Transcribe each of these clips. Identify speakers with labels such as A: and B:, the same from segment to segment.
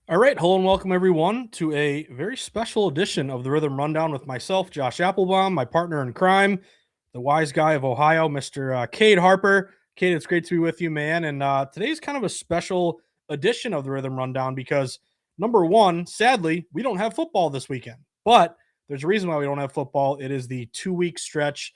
A: All right, hello and welcome everyone to a very special edition of the Rhythm Rundown with myself, Josh Applebaum, my partner in crime, the wise guy of Ohio, Mr. Cade Harper. Cade, it's great to be with you, man. And today's kind of a special edition of the Rhythm Rundown because number one, sadly, we don't have football this weekend. But there's a reason why we don't have football. It is the 2 week stretch,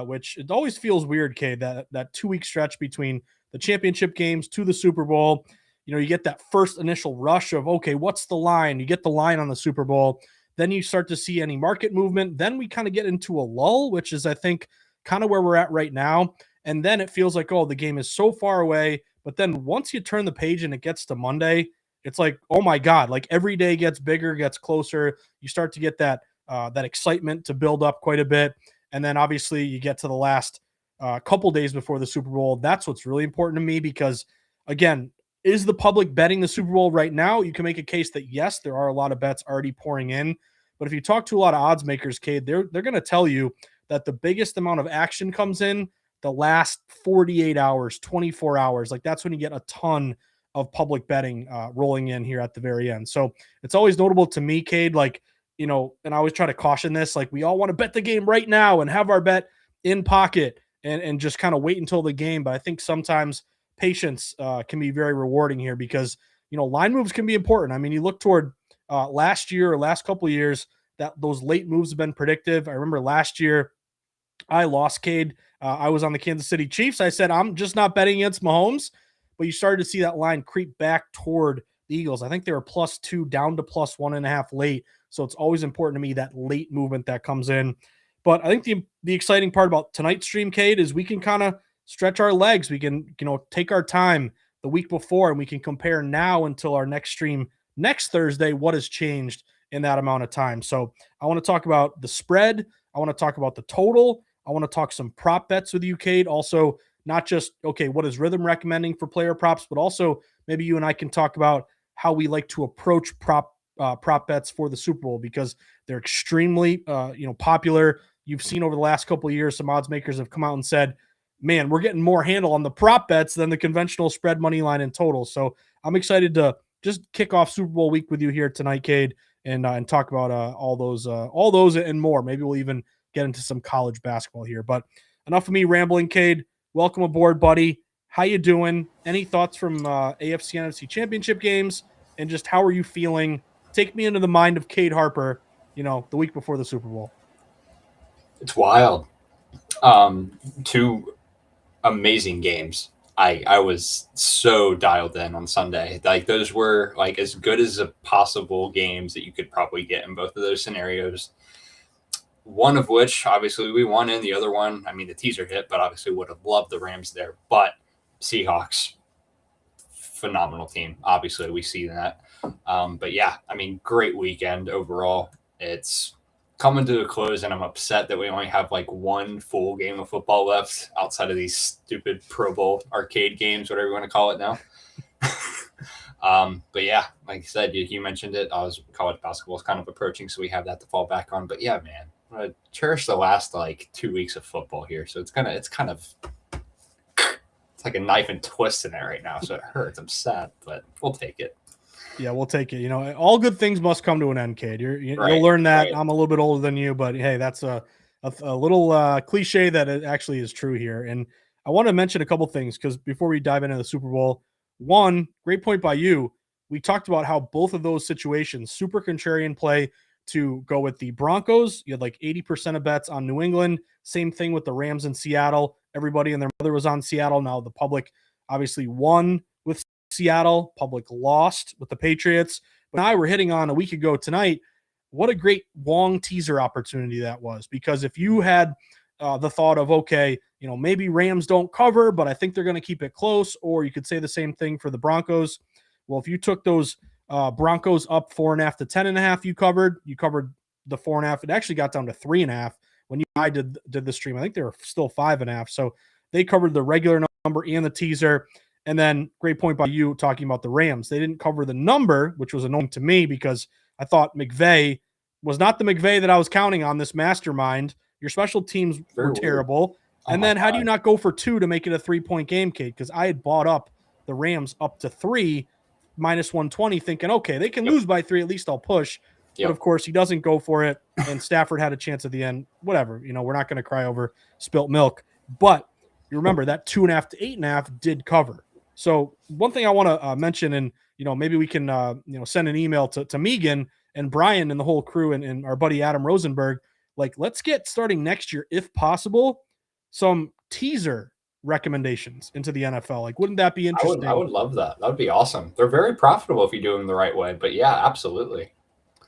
A: which it always feels weird, Cade, that 2 week stretch between the championship games to the Super Bowl. You get that first initial rush of, okay, what's the line? You get the line on the Super Bowl. Then you start to see any market movement. Then we kind of get into a lull, which is, I think, kind of where we're at right now. And then it feels like, oh, the game is so far away. But then once you turn the page and it gets to Monday, it's like, oh my God, like every day gets bigger, gets closer. You start to get that excitement to build up quite a bit. And then obviously you get to the last couple days before the Super Bowl. That's what's really important to me because, again, is the public betting the Super Bowl right now? You can make a case that yes, there are a lot of bets already pouring in. But if you talk to a lot of odds makers, Cade, they're going to tell you that the biggest amount of action comes in the last 48 hours, 24 hours. Like that's when you get a ton of public betting rolling in here at the very end. So it's always notable to me, Cade, and I always try to caution this, like we all want to bet the game right now and have our bet in pocket and just kind of wait until the game. But I think sometimes patience can be very rewarding here because line moves can be important. I mean, you look toward last year or last couple of years that those late moves have been predictive. I remember last year I lost, Cade. I was on the Kansas City Chiefs. I said I'm just not betting against Mahomes, but you started to see that line creep back toward the Eagles. I think they were +2 down to +1.5 late. So it's always important to me that late movement that comes in. But I think the exciting part about tonight's stream, Cade, is we can kind of stretch our legs. We can, take our time the week before and we can compare now until our next stream next Thursday what has changed in that amount of time. So I want to talk about the spread. I want to talk about the total. I want to talk some prop bets with you, Cade. Also, not just, okay, what is Rhythm recommending for player props, but also maybe you and I can talk about how we like to approach prop bets for the Super Bowl because they're extremely, popular. You've seen over the last couple of years, some odds makers have come out and said, man, we're getting more handle on the prop bets than the conventional spread money line in total. So I'm excited to just kick off Super Bowl week with you here tonight, Cade, and talk about all those and more. Maybe we'll even get into some college basketball here. But enough of me rambling, Cade. Welcome aboard, buddy. How you doing? Any thoughts from AFC NFC Championship games, and just how are you feeling? Take me into the mind of Cade Harper, the week before the Super Bowl.
B: It's wild. Two amazing games. I was so dialed in on Sunday. Like those were like as good as a possible games that you could probably get in both of those scenarios. One of which obviously we won in, the other one, I mean the teaser hit, but obviously would have loved the Rams there. But Seahawks, phenomenal team. Obviously we see that. But yeah, I mean, great weekend overall. It's coming to a close, and I'm upset that we only have like one full game of football left outside of these stupid Pro Bowl arcade games, whatever you want to call it now. But yeah, like I said, you mentioned it. College basketball is kind of approaching, so we have that to fall back on. But yeah, man, I'm gonna cherish the last like 2 weeks of football here. So it's like a knife and twist in there right now, so it hurts. I'm sad, but we'll take it.
A: Yeah, we'll take it. All good things must come to an end, Cade.
B: Right,
A: You'll learn that.
B: right.
A: I'm a little bit older than you, but hey, that's a little cliche that it actually is true here. And I want to mention a couple things because before we dive into the Super Bowl, one great point by you. We talked about how both of those situations, super contrarian play to go with the Broncos. You had like 80% of bets on New England. Same thing with the Rams in Seattle. Everybody and their mother was on Seattle. Now the public obviously won with Seattle. Public lost with the Patriots. But now we're hitting on a week ago tonight. What a great long teaser opportunity that was. Because if you had the thought of, okay, maybe Rams don't cover, but I think they're going to keep it close, or you could say the same thing for the Broncos. Well, if you took those Broncos up 4.5 to 10.5, you covered the 4.5. It actually got down to 3.5 when I did the stream. I think they were still 5.5. So they covered the regular number and the teaser. And then great point by you talking about the Rams. They didn't cover the number, which was annoying to me because I thought McVay was not the McVay that I was counting on this mastermind. Your special teams were terrible. And then how do you not go for 2 to make it a 3-point game, Kate? Because I had bought up the Rams up to 3 minus 120 thinking, okay, they can lose by 3. At least I'll push. But of course, he doesn't go for it. And Stafford had a chance at the end. Whatever. We're not going to cry over spilt milk. But you remember that 2.5 to 8.5 did cover. So one thing I want to mention, and maybe we can send an email to Megan and Brian and the whole crew and our buddy Adam Rosenberg. Like, let's get starting next year, if possible, some teaser recommendations into the NFL. Like, wouldn't that be interesting?
B: I would love that. That would be awesome. They're very profitable if you do them the right way. But yeah, absolutely.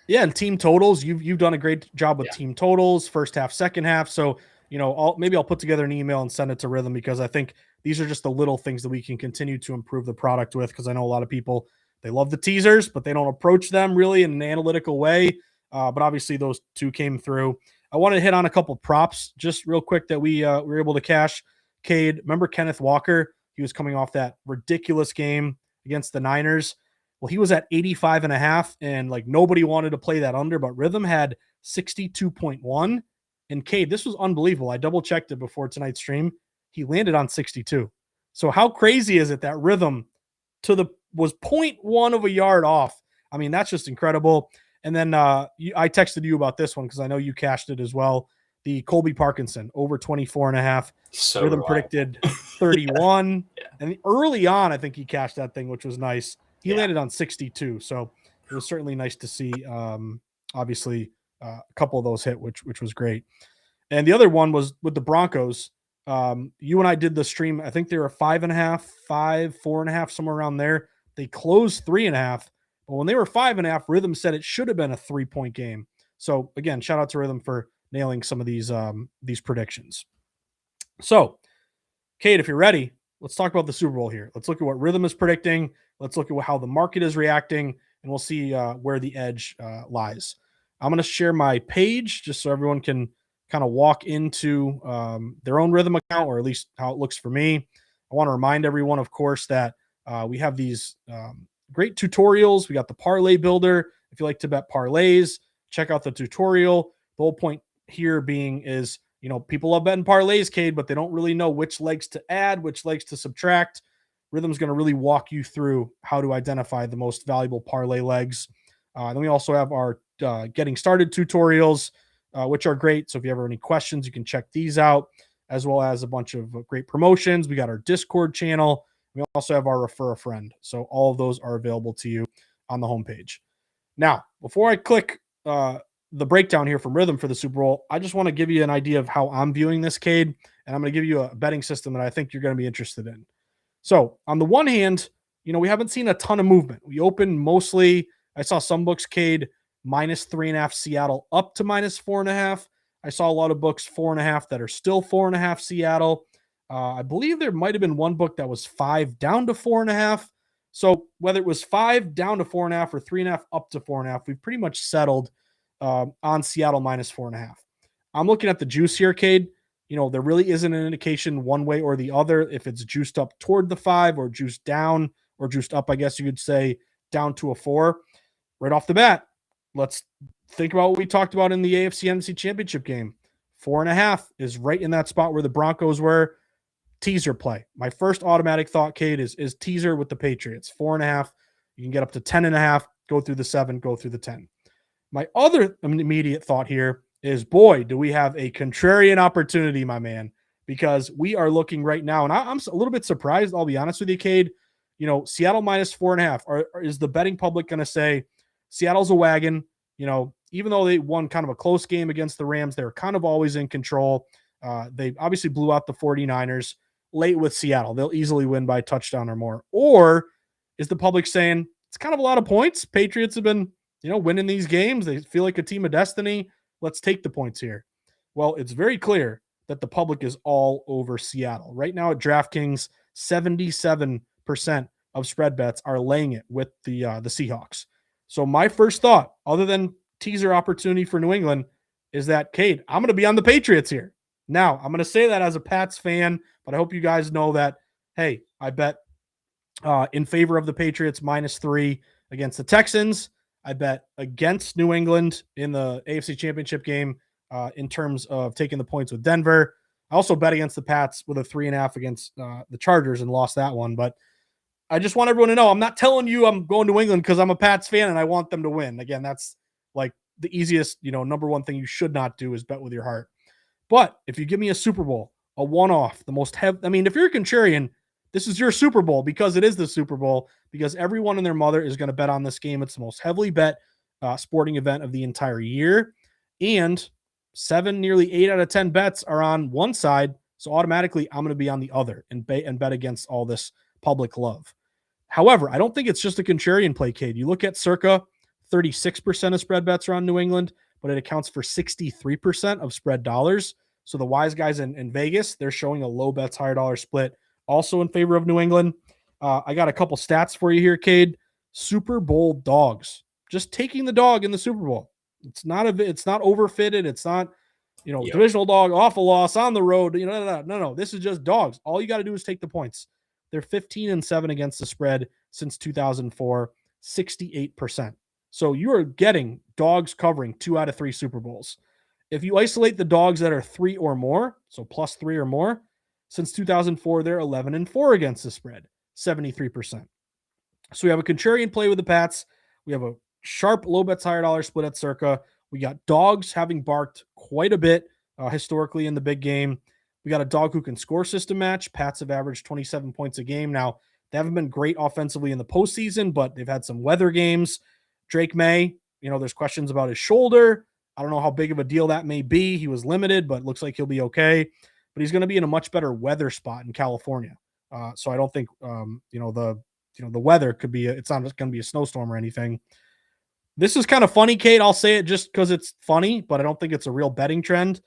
A: Yeah, and team totals. You've done a great job with team totals, first half, second half. So maybe I'll put together an email and send it to Rithmm, because I think these are just the little things that we can continue to improve the product with. Because I know a lot of people, they love the teasers, but they don't approach them really in an analytical way. But obviously those two came through. I want to hit on a couple props just real quick that we were able to cash. Cade, remember Kenneth Walker? He was coming off that ridiculous game against the Niners. Well, he was at 85.5, and like nobody wanted to play that under, but Rithmm had 62.1. And Cade, this was unbelievable. I double checked it before tonight's stream. He landed on 62. So how crazy is it that Rithmm was 0.1 of a yard off? I mean, that's just incredible. And then I texted you about this one because I know you cashed it as well. The Colby Parkinson over 24.5.
B: So
A: Rithmm predicted 31. And early on, I think he cashed that thing, which was nice. He landed on 62. So it was certainly nice to see, obviously, a couple of those hit, which was great. And the other one was with the Broncos. You and I did the stream. I think they were 5.5, 5, 4.5, somewhere around there. They closed 3.5. But when they were 5.5, Rithmm said it should have been a 3-point game. So again, shout out to Rithmm for nailing some of these predictions. So, Cade, if you're ready, let's talk about the Super Bowl here. Let's look at what Rithmm is predicting. Let's look at how the market is reacting, and we'll see where the edge lies. I'm going to share my page just so everyone can kind of walk into their own Rithmm account, or at least how it looks for me. I want to remind everyone, of course, that we have these great tutorials. We got the parlay builder. If you like to bet parlays, check out the tutorial. The whole point here being is, people love betting parlays, Cade, but they don't really know which legs to add, which legs to subtract. Rithmm's going to really walk you through how to identify the most valuable parlay legs. Then we also have our getting started tutorials, which are great. So if you ever have any questions, you can check these out, as well as a bunch of great promotions. We got our Discord channel. We also have our Refer a Friend. So all of those are available to you on the homepage. Now, before I click the breakdown here from Rithmm for the Super Bowl, I just want to give you an idea of how I'm viewing this, Cade, and I'm going to give you a betting system that I think you're going to be interested in. So on the one hand, we haven't seen a ton of movement. We opened mostly, I saw some books, Cade, minus 3.5 Seattle up to minus 4.5. I saw a lot of books 4.5 that are still 4.5 Seattle. I believe there might have been one book that was 5 down to 4.5. So whether it was 5 down to 4.5 or 3.5 up to 4.5, we've pretty much settled on Seattle minus 4.5. I'm looking at the juice here, Cade. There really isn't an indication one way or the other if it's juiced up toward the 5 or juiced down or juiced up, I guess you could say, down to a 4. Right off the bat, let's think about what we talked about in the AFC NFC Championship game. 4.5 is right in that spot where the Broncos were. Teaser play. My first automatic thought, Cade, is teaser with the Patriots. 4.5. You can get up to 10.5, go through the 7, go through the 10. My other immediate thought here is, boy, do we have a contrarian opportunity, my man, because we are looking right now, and I'm a little bit surprised, I'll be honest with you, Cade. Seattle minus 4.5. Is the betting public going to say Seattle's a wagon? Even though they won kind of a close game against the Rams, they're kind of always in control. They obviously blew out the 49ers late with Seattle. They'll easily win by a touchdown or more. Or is the public saying it's kind of a lot of points? Patriots have been, winning these games. They feel like a team of destiny. Let's take the points here. Well, it's very clear that the public is all over Seattle. Right now at DraftKings, 77% of spread bets are laying it with the Seahawks. So my first thought, other than teaser opportunity for New England, is that, Cade, I'm going to be on the Patriots here. Now, I'm going to say that as a Pats fan, but I hope you guys know that, hey, I bet in favor of the Patriots -3 against the Texans. I bet against New England in the AFC Championship game in terms of taking the points with Denver. I also bet against the Pats with a 3.5 against the Chargers and lost that one. But I just want everyone to know I'm not telling you I'm going to England because I'm a Pats fan and I want them to win. Again, that's like the easiest, number one thing you should not do is bet with your heart. But if you give me a Super Bowl, a one-off, the most I mean, if you're a contrarian, this is your Super Bowl because it is the Super Bowl, because everyone and their mother is going to bet on this game. It's the most heavily bet sporting event of the entire year. And nearly 8 out of 10 bets are on one side. So automatically I'm going to be on the other and bet against all this public love. However, I don't think it's just a contrarian play, Cade. You look at circa 36% of spread bets are on New England, but it accounts for 63% of spread dollars. So the wise guys in Vegas, they're showing a low bets, higher dollar split also in favor of New England. I got a couple stats for you here, Cade. Super Bowl dogs. Just taking the dog in the Super Bowl. It's not overfitted. It's not, divisional dog, awful loss on the road. No. This is just dogs. All you got to do is take the points. They're 15-7 against the spread since 2004, 68%. So you are getting dogs covering 2 out of 3 Super Bowls. If you isolate the dogs that are 3 or more, so plus 3 or more, since 2004, they're 11-4 against the spread, 73%. So we have a contrarian play with the Pats. We have a sharp low bets, higher dollar split at circa. We got dogs having barked quite a bit historically in the big game. We got a dog who can score system match. Pats have averaged 27 points a game. Now, they haven't been great offensively in the postseason, but they've had some weather games. Drake May, there's questions about his shoulder. I don't know how big of a deal that may be. He was limited, but looks like he'll be okay. But he's going to be in a much better weather spot in California. So I don't think, the weather could be, it's not going to be a snowstorm or anything. This is kind of funny, Kate. I'll say it just because it's funny, but I don't think it's a real betting trend.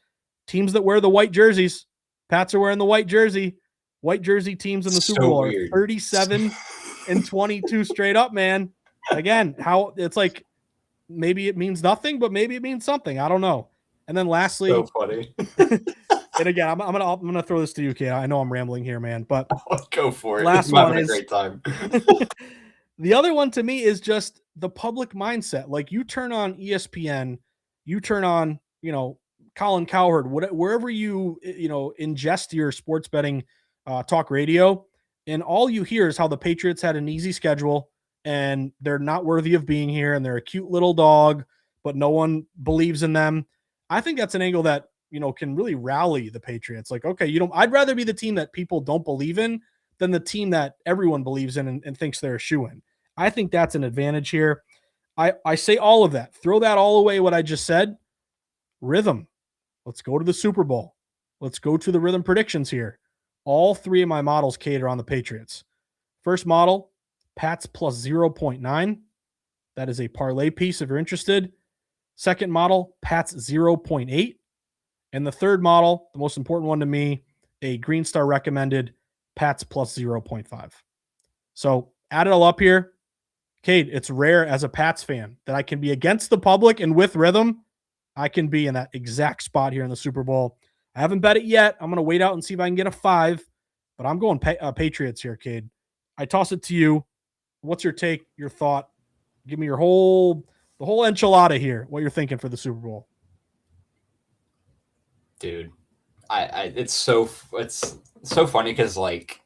A: Teams that wear the white jerseys, Pats are wearing the white jersey. White jersey teams in the Super Bowl are 37-22 straight up, man. Again, how it's like maybe it means nothing, but maybe it means something. I don't know. And then lastly,
B: so funny.
A: And again, I'm gonna throw this to you, Kate. I know I'm rambling here, man, but
B: go for it.
A: Last
B: I'm
A: one
B: having
A: is
B: a great time.
A: The other one to me is just the public mindset. Like you turn on ESPN, you turn on, Colin Cowherd, wherever you ingest your sports betting talk radio, and all you hear is how the Patriots had an easy schedule and they're not worthy of being here and they're a cute little dog, but no one believes in them. I think that's an angle that, can really rally the Patriots. Like, okay, I'd rather be the team that people don't believe in than the team that everyone believes in and thinks they're a shoo-in. I think that's an advantage here. I say all of that. Throw that all away, what I just said. Rithmm. Let's go to the Super Bowl. Let's go to the Rithmm predictions here. All 3 of my models cater on the Patriots. First model, Pats plus 0.9. That is a parlay piece if you're interested. Second model, Pats 0.8. And the third model, the most important one to me, a Green Star recommended Pats plus 0.5. So add it all up here. Cade, it's rare as a Pats fan that I can be against the public, and with Rithmm, I can be in that exact spot here in the Super Bowl. I haven't bet it yet. I'm going to wait out and see if I can get a 5, but I'm going Patriots here, Cade. I toss it to you. What's your take, your thought? Give me the whole enchilada here, what you're thinking for the Super Bowl.
B: Dude, it's so funny because like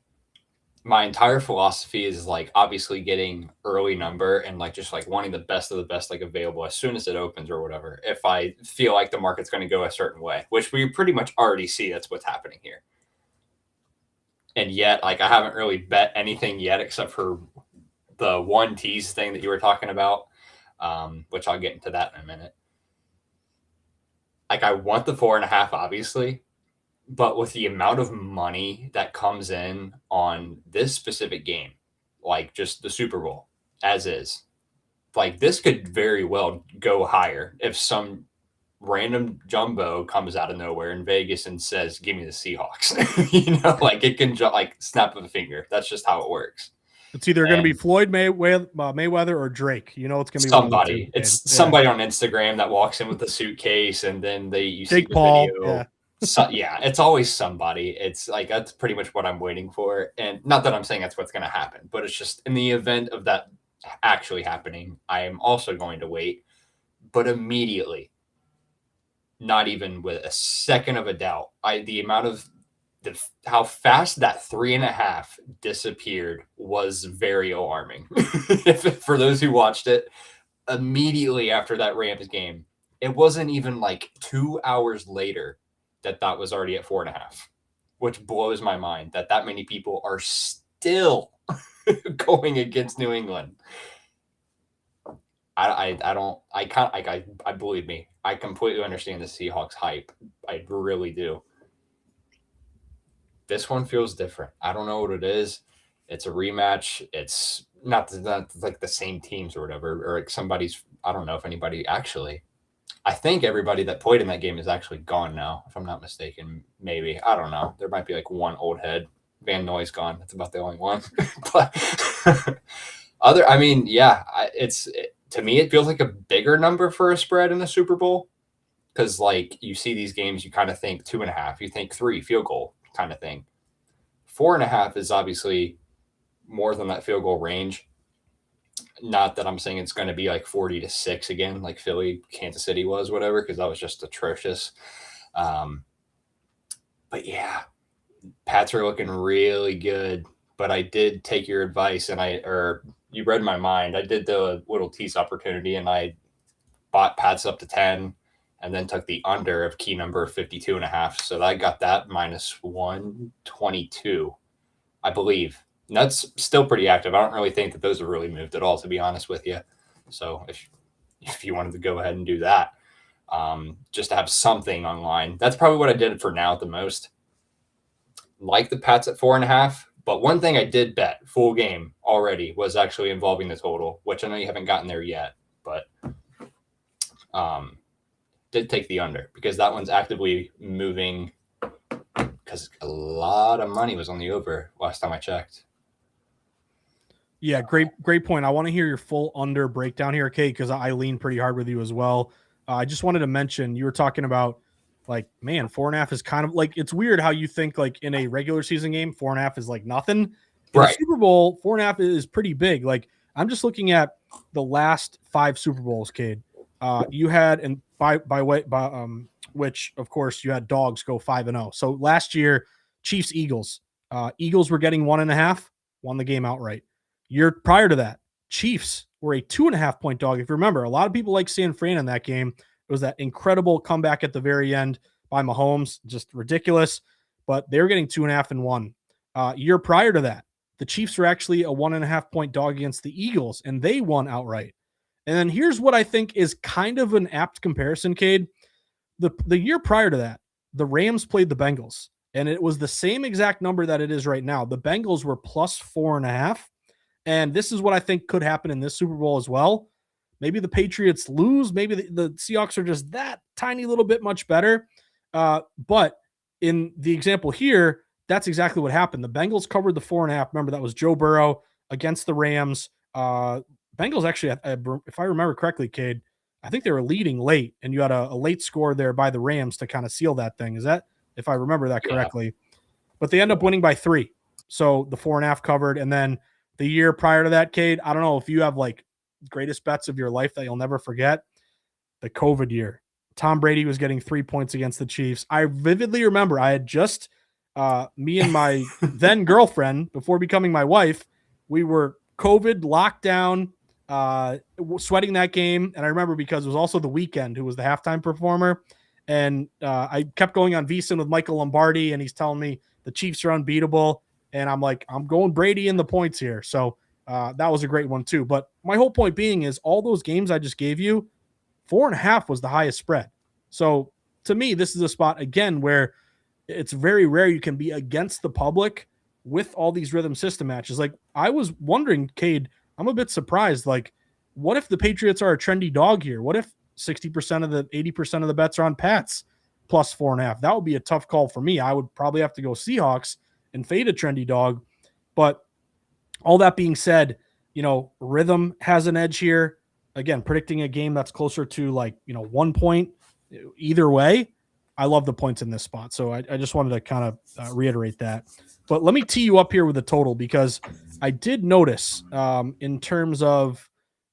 B: my entire philosophy is like obviously getting early number and like just like wanting the best of the best like available as soon as it opens or whatever. If I feel like the market's going to go a certain way, which we pretty much already see that's what's happening here. And yet, like I haven't really bet anything yet except for the one tease thing that you were talking about, which I'll get into that in a minute. Like I want the 4.5, obviously, but with the amount of money that comes in on this specific game, like just the Super Bowl as is, like this could very well go higher if some random jumbo comes out of nowhere in Vegas and says, "Give me the Seahawks." Like it can like snap of a finger. That's just how it works.
A: It's either going to be Floyd Mayweather or Drake. It's going to be
B: somebody. It's somebody on Instagram that walks in with a suitcase, and then you see the
A: Paul,
B: video.
A: Yeah.
B: So, yeah, it's always somebody. It's like that's pretty much what I'm waiting for, and not that I'm saying that's what's going to happen, but it's just in the event of that actually happening, I am also going to wait, but immediately, not even with a second of a doubt, the amount of how fast that 3.5 disappeared was very alarming. For those who watched it, immediately after that Rams game, it wasn't even like 2 hours later that was already at 4.5, which blows my mind that many people are still going against New England. I believe me, I completely understand the Seahawks hype. I really do. This one feels different. I don't know what it is. It's a rematch. It's not like the same teams or whatever, or like somebody's. I don't know if anybody actually. I think everybody that played in that game is actually gone now, if I'm not mistaken. Maybe. I don't know. There might be like one old head. Van Noy's gone. That's about the only one. But I mean, yeah, to me, it feels like a bigger number for a spread in a Super Bowl. Because like you see these games, you kind of think 2.5, you think 3 field goal kind of thing. 4.5 is obviously more than that field goal range. Not that I'm saying it's going to be like 40-6 again, like Philly, Kansas City was, whatever, because that was just atrocious. But yeah, Pats are looking really good. But I did take your advice, and you read my mind. I did the little tease opportunity, and I bought Pats up to 10, and then took the under of key number 52.5. So I got that minus 122, I believe. And that's still pretty active. I don't really think that those have really moved at all, to be honest with you. So if you wanted to go ahead and do that, just to have something online, that's probably what I did for now the most. Like the Pats at 4.5. But one thing I did bet full game already was actually involving the total, which I know you haven't gotten there yet, but did take the under because that one's actively moving because a lot of money was on the over last time I checked.
A: Yeah, great point. I want to hear your full under breakdown here, Kate, because I lean pretty hard with you as well. I just wanted to mention you were talking about like, man, 4.5 is kind of like, it's weird how you think like in a regular season game, 4.5 is like nothing. In
B: Right.
A: a Super Bowl, 4.5 is pretty big. Like I'm just looking at the last 5 Super Bowls, Cade. You had, and which of course you had dogs go 5-0. So last year, Chiefs Eagles. Eagles were getting 1.5, won the game outright. Year prior to that, Chiefs were a 2.5 point dog. If you remember, a lot of people like San Fran in that game. It was that incredible comeback at the very end by Mahomes, just ridiculous. But they were getting 2.5 and 1. Year prior to that, the Chiefs were actually a 1.5 point dog against the Eagles, and they won outright. And then here's what I think is kind of an apt comparison, Cade. The year prior to that, the Rams played the Bengals, and it was the same exact number that it is right now. The Bengals were plus 4.5. And this is what I think could happen in this Super Bowl as well. Maybe the Patriots lose. Maybe the Seahawks are just that tiny little bit much better. But in the example here, that's exactly what happened. The Bengals covered the 4.5. Remember, that was Joe Burrow against the Rams. Bengals actually, if I remember correctly, Cade, I think they were leading late, and you had a late score there by the Rams to kind of seal that thing. Is that, if I remember that correctly? Yeah. But they end up winning by 3. So the 4.5 covered, and then the year prior to that, Cade, I don't know if you have like greatest bets of your life that you'll never forget. The COVID year. Tom Brady was getting 3 points against the Chiefs. I vividly remember I had just, me and my then girlfriend, before becoming my wife, we were COVID locked down, sweating that game. And I remember because it was also The Weeknd who was the halftime performer. And I kept going on VSiN with Michael Lombardi, and he's telling me the Chiefs are unbeatable. And I'm like, I'm going Brady in the points here. So that was a great one too. But my whole point being is all those games I just gave you, 4.5 was the highest spread. So to me, this is a spot, again, where it's very rare you can be against the public with all these rhythm system matches. Like I was wondering, Cade, I'm a bit surprised. Like, what if the Patriots are a trendy dog here? What if 60% of the 80% of the bets are on Pats plus 4.5? That would be a tough call for me. I would probably have to go Seahawks and fade a trendy dog. But all that being said, Rithmm has an edge here. Again, predicting a game that's closer to 1 point either way. I love the points in this spot. So I just wanted to kind of reiterate that. But let me tee you up here with the total, because I did notice in terms of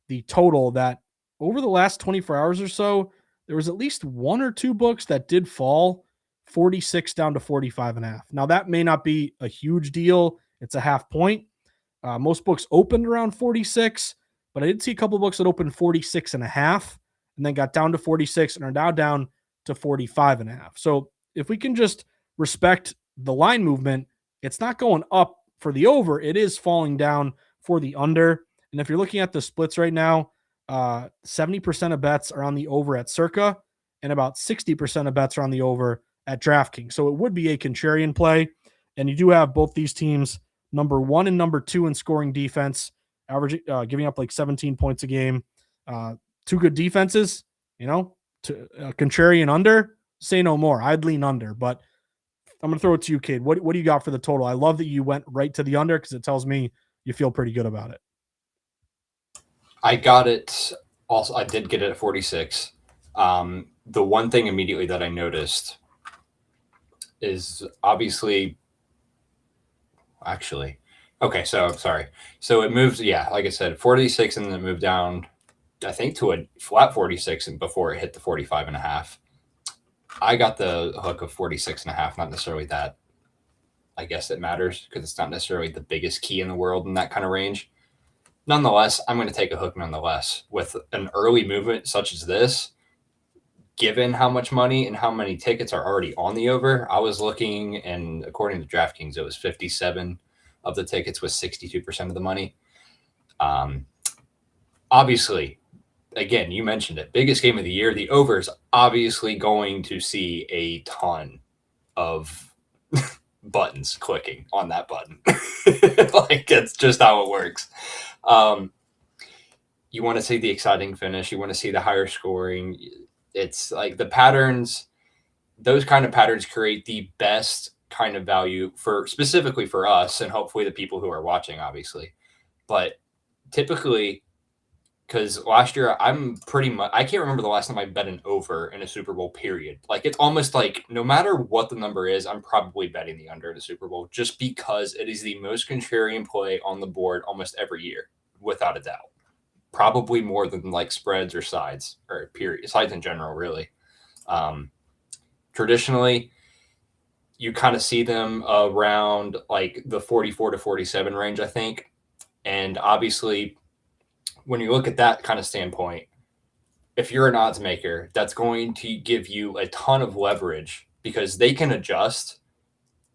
A: the total that over the last 24 hours or so, there was at least 1 or 2 books that did fall 46 down to 45.5. Now, that may not be a huge deal. It's a half point. Most books opened around 46, but I did see a couple books that opened 46.5 and then got down to 46 and are now down to 45.5. So if we can just respect the line movement, it's not going up for the over. It is falling down for the under. And if you're looking at the splits right now, 70% of bets are on the over at Circa, and about 60% of bets are on the over at DraftKings. So it would be a contrarian play. And you do have both these teams number 1 and number 2 in scoring defense, averaging giving up like 17 points a game. Two good defenses, to contrarian under, say no more. I'd lean under, but I'm going to throw it to you, Cade. What do you got for the total? I love that you went right to the under because it tells me you feel pretty good about it.
B: I got it. Also, I did get it at 46. The one thing immediately that I noticed is obviously, okay, so sorry. So it moves, like I said, 46, and then it moved down, I think, to a flat 46 and before it hit the 45.5. I got the hook of 46.5, not necessarily that. I guess it matters because it's not necessarily the biggest key in the world in that kind of range. Nonetheless, I'm going to take a hook nonetheless. With an early movement such as this, given how much money and how many tickets are already on the over, I was looking, and according to DraftKings, it was 57 of the tickets with 62% of the money. Obviously, again, you mentioned it, biggest game of the year. The over is obviously going to see a ton of buttons clicking on that button. Like, it's just how it works. You want to see the exciting finish. You want to see the higher scoring. It's like the patterns, those kind of patterns create the best kind of value for specifically for us and hopefully the people who are watching, obviously. But typically, because last year I can't remember the last time I bet an over in a Super Bowl period. Like, it's almost like no matter what the number is, I'm probably betting the under in the Super Bowl just because it is the most contrarian play on the board almost every year, without a doubt. Probably more than like spreads or sides or sides in general, really. Traditionally, you kind of see them around like the 44 to 47 range, I think. And obviously, when you look at that kind of standpoint, if you're an odds maker, that's going to give you a ton of leverage because they can adjust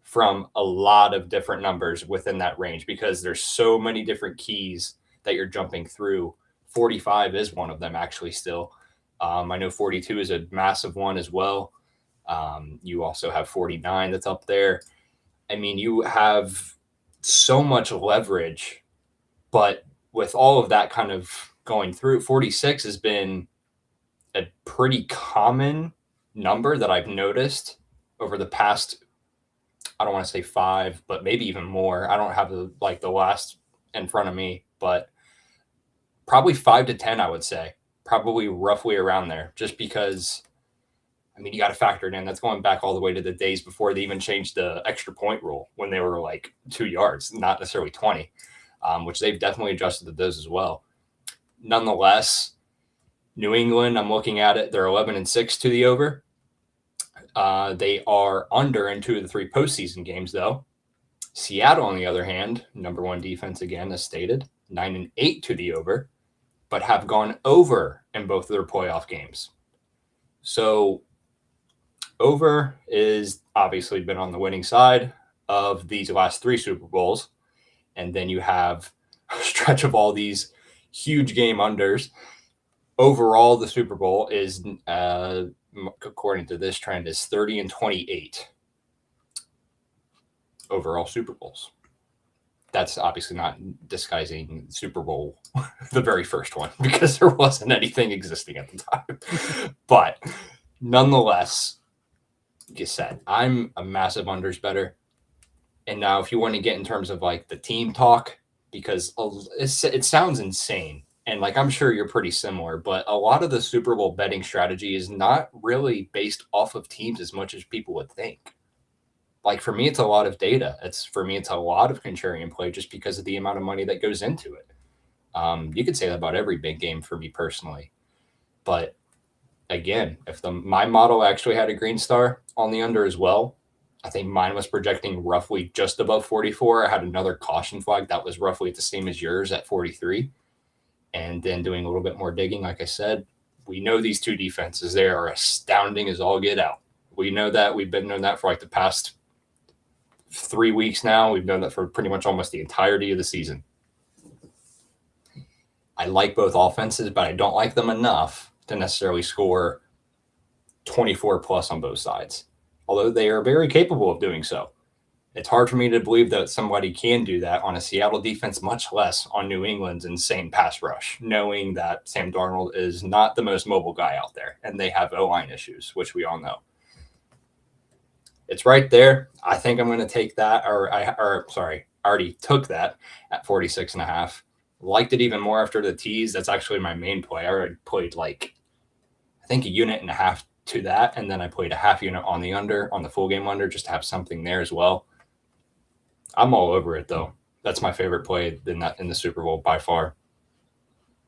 B: from a lot of different numbers within that range because there's so many different keys that you're jumping through. 45 is one of them, actually, still. I know 42 is a massive one as well. You also have 49 that's up there. I mean, you have so much leverage, but with all of that kind of going through, 46 has been a pretty common number that I've noticed over the past, I don't want to say 5, but maybe even more. I don't have the last in front of me, but probably 5 to 10, I would say, probably roughly around there, just because, I mean, you got to factor it in. That's going back all the way to the days before they even changed the extra point rule when they were like 2 yards, not necessarily 20, which they've definitely adjusted to those as well. Nonetheless, New England, I'm looking at it, they're 11-6 to the over. They are under in 2 of the 3 postseason games, though. Seattle, on the other hand, number 1 defense again, as stated, 9-8 to the over, but have gone over in both of their playoff games. So over is obviously been on the winning side of these last 3 Super Bowls. And then you have a stretch of all these huge game unders. Overall, the Super Bowl is, according to this trend, is 30-28 overall Super Bowls. That's obviously not disguising Super Bowl, the very first one, because there wasn't anything existing at the time. But nonetheless, like I said, I'm a massive unders better. And now if you want to get in terms of like the team talk, because it sounds insane. And like, I'm sure you're pretty similar, but a lot of the Super Bowl betting strategy is not really based off of teams as much as people would think. Like, for me, it's a lot of data. It's a lot of contrarian play just because of the amount of money that goes into it. You could say that about every big game for me personally, but again, if my model actually had a green star on the under as well, I think mine was projecting roughly just above 44. I had another caution flag that was roughly the same as yours at 43. And then doing a little bit more digging, like I said, we know these two defenses. They are astounding as all get out. We know that. We've been knowing that for like the past 3 weeks now. We've known that for pretty much almost the entirety of the season. I like both offenses, but I don't like them enough to necessarily score 24 plus on both sides, although they are very capable of doing so. It's hard for me to believe that somebody can do that on a Seattle defense, much less on New England's insane pass rush, knowing that Sam Darnold is not the most mobile guy out there, and they have O-line issues, which we all know. It's right there. I think I'm going to take that, I already took that at 46.5. Liked it even more after the tease. That's actually my main play. I already played I think a unit and a half to that, and then I played a half unit on the full game under, just to have something there as well. I'm all over it though. That's my favorite play in the Super Bowl by far.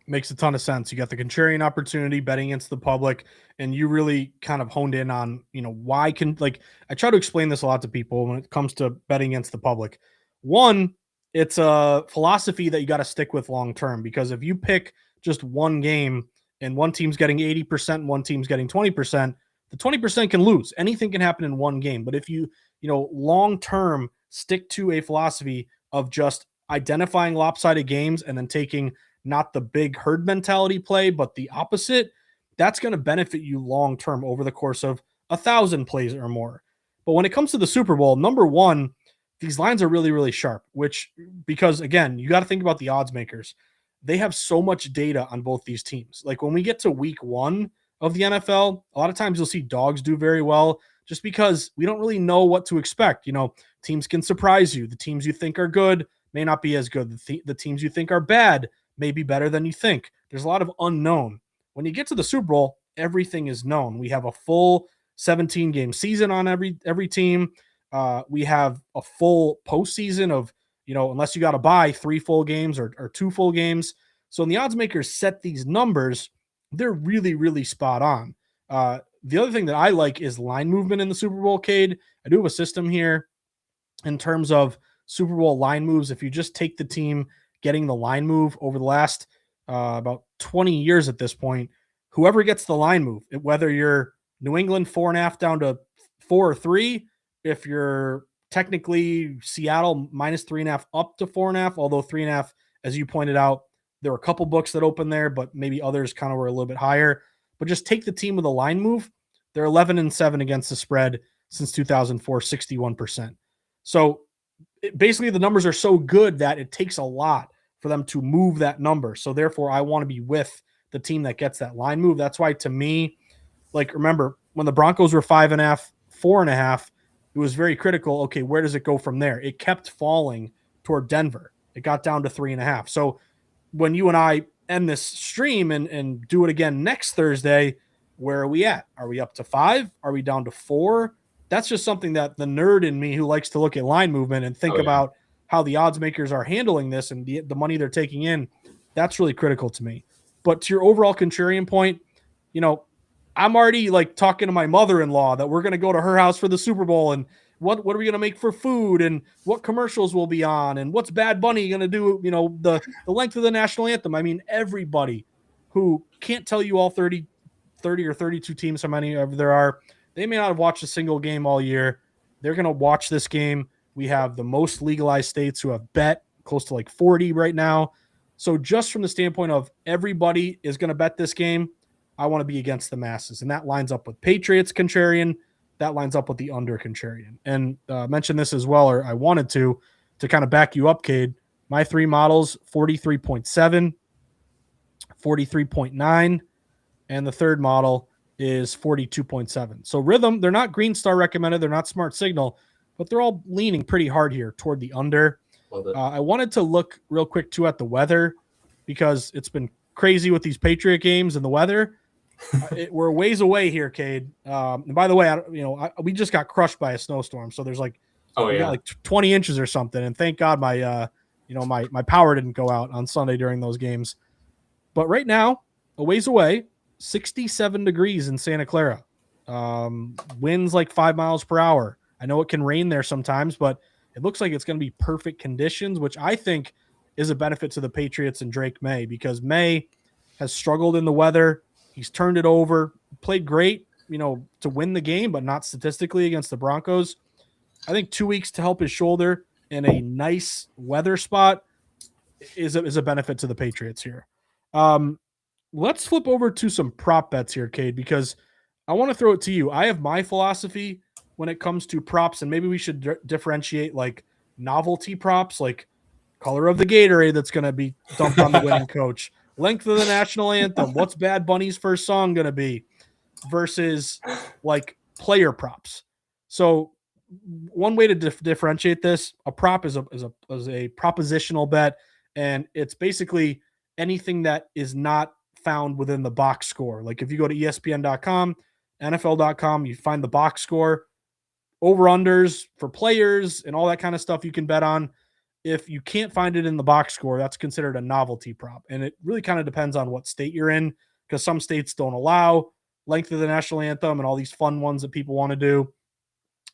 A: Makes a ton of sense. You got the contrarian opportunity betting against the public, and you really kind of honed in on, why I try to explain this a lot to people when it comes to betting against the public. One, it's a philosophy that you got to stick with long term, because if you pick just one game and one team's getting 80% and one team's getting 20%, the 20% can lose. Anything can happen in one game. But if you, long term stick to a philosophy of just identifying lopsided games and then taking not the big herd mentality play, but the opposite, that's going to benefit you long term over the course of 1,000 plays or more. But when it comes to the Super Bowl, number one, these lines are really, really sharp, because again, you got to think about the odds makers. They have so much data on both these teams. Like when we get to week 1 of the NFL, a lot of times you'll see dogs do very well just because we don't really know what to expect. Teams can surprise you. The teams you think are good may not be as good. The teams you think are bad may be better than you think. There's a lot of unknown. When you get to the Super Bowl, everything is known. We have a full 17-game season on every team. We have a full postseason of, unless you got to buy 3 full games or 2 full games. So when the odds makers set these numbers, they're really, really spot on. The other thing that I like is line movement in the Super Bowl, Cade. I do have a system here in terms of Super Bowl line moves. If you just take the team getting the line move over the last about 20 years at this point, whoever gets the line move, whether you're New England 4.5 down to 4 or 3, if you're technically Seattle -3.5 up to 4.5, although 3.5, as you pointed out, there were a couple books that opened there, but maybe others kind of were a little bit higher. But just take the team with a line move. They're 11-7 against the spread since 2004, 61%. So basically the numbers are so good that it takes a lot for them to move that number. So therefore I want to be with the team that gets that line move. That's why, to me, remember when the Broncos were 5.5, 4.5, it was very critical. Okay, where does it go from there? It kept falling toward Denver. It got down to 3.5. So when you and I end this stream and do it again next Thursday, where are we at? Are we up to 5? Are we down to 4? That's just something that the nerd in me who likes to look at line movement and think about how the odds makers are handling this and the money they're taking in, that's really critical to me. But to your overall contrarian point, I'm already talking to my mother-in-law that we're going to go to her house for the Super Bowl, and what are we going to make for food, and what commercials will be on, and what's Bad Bunny going to do, the length of the national anthem. I mean, everybody who can't tell you all 30 or 32 teams, how many ever there are, they may not have watched a single game all year. They're going to watch this game. We have the most legalized states who have bet, close to 40 right now. So just from the standpoint of everybody is going to bet this game, I want to be against the masses. And that lines up with Patriots contrarian. That lines up with the under contrarian. And mention this as well, or I wanted to kind of back you up, Cade. My 3 models, 43.7, 43.9, and the third model is 42.7. So Rithmm, they're not Green Star recommended. They're not Smart Signal, but they're all leaning pretty hard here toward the under. I wanted to look real quick too at the weather, because it's been crazy with these Patriot games and the weather. We're ways away here, Cade. And by the way, we just got crushed by a snowstorm, so there's got 20 inches or something. And thank God my my power didn't go out on Sunday during those games. But right now, a ways away, 67 degrees in Santa Clara. Winds like 5 miles per hour. I know it can rain there sometimes, but it looks like it's going to be perfect conditions, which I think is a benefit to the Patriots and Drake May, because May has struggled in the weather. He's turned it over, played great, to win the game, but not statistically against the Broncos. I think 2 weeks to help his shoulder in a nice weather spot is a benefit to the Patriots here. Let's flip over to some prop bets here, Cade, because I want to throw it to you. I have my philosophy when it comes to props, and maybe we should differentiate like novelty props, like color of the Gatorade that's going to be dumped on the winning coach, length of the national anthem, what's Bad Bunny's first song going to be, versus like player props. So one way to differentiate this, a prop is a propositional bet, and it's basically anything that is not found within the box score. Like if you go to ESPN.com, NFL.com, you find the box score, over unders for players, and all that kind of stuff you can bet on. If you can't find it in the box score, that's considered a novelty prop. And it really kind of depends on what state you're in, because some states don't allow length of the national anthem and all these fun ones that people want to do.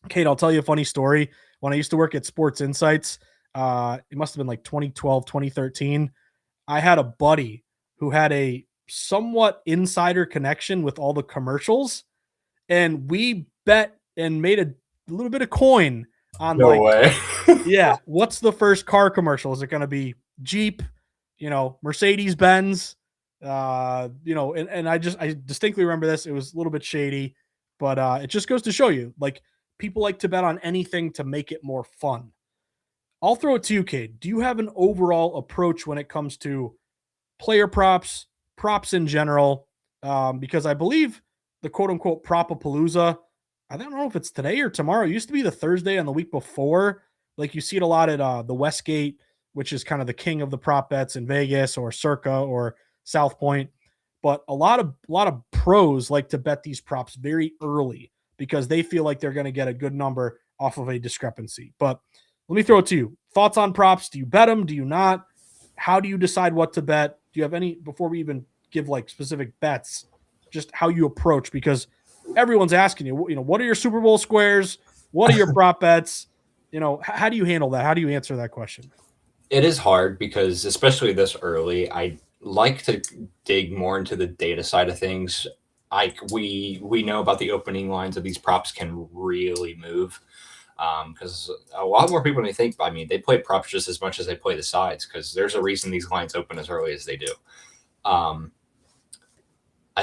A: Kate, I'll tell you a funny story. When I used to work at Sports Insights, it must have been like 2012, 2013. I had a buddy who had a somewhat insider connection with all the commercials, and we bet and made a little bit of coin on
B: No way.
A: yeah, what's the first car commercial? Is it going to be Jeep, Mercedes Benz? And I distinctly remember this. It was a little bit shady, but it just goes to show you, like, people like to bet on anything to make it more fun. I'll throw it to you, Cade. Do you have an overall approach when it comes to player props, props in general? Because I believe the quote unquote Propapalooza, I don't know if it's today or tomorrow. It used to be the Thursday on the week before. Like you see it a lot at the Westgate, which is kind of the king of the prop bets in Vegas, or Circa or South Point. But a lot of pros like to bet these props very early because they feel like they're going to get a good number off of a discrepancy. But let me throw it to you. Thoughts on props? Do you bet them? Do you not? How do you decide what to bet? Do you have any, before we even give like specific bets, just how you approach? Because everyone's asking you, what are your Super Bowl squares? What are your prop bets? How do you handle that? How do you answer that question?
B: It is hard because, especially this early, I like to dig more into the data side of things. Like we know about the opening lines of these props can really move, because a lot more people than they think. I mean, they play props just as much as they play the sides, because there's a reason these lines open as early as they do. I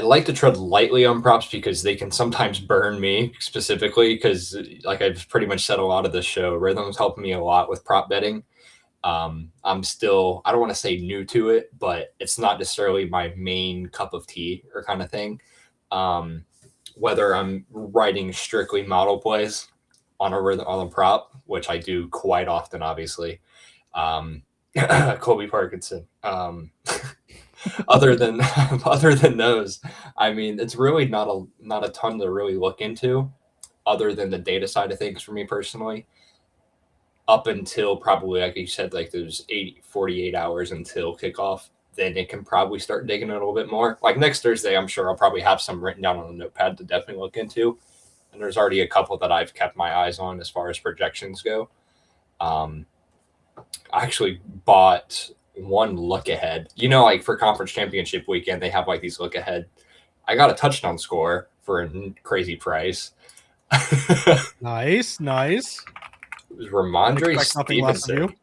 B: like to tread lightly on props because they can sometimes burn me specifically, because like I've pretty much said a lot of this show, Rhythm's helped me a lot with prop betting. I'm still, I don't want to say new to it, but it's not necessarily my main cup of tea or kind of thing. Whether I'm writing strictly model plays on a prop, which I do quite often, obviously. Colby Parkinson. Other than those, I mean, it's really not a ton to really look into, other than the data side of things for me personally. Up until probably, like you said, like those 48 hours until kickoff, then it can probably start digging a little bit more. Like next Thursday, I'm sure I'll probably have some written down on a notepad to definitely look into. And there's already a couple that I've kept my eyes on as far as projections go. I actually bought one look ahead. Like for conference championship weekend, they have like these look ahead. I got a touchdown score for a crazy price.
A: Nice.
B: It was Ramondre Stevenson.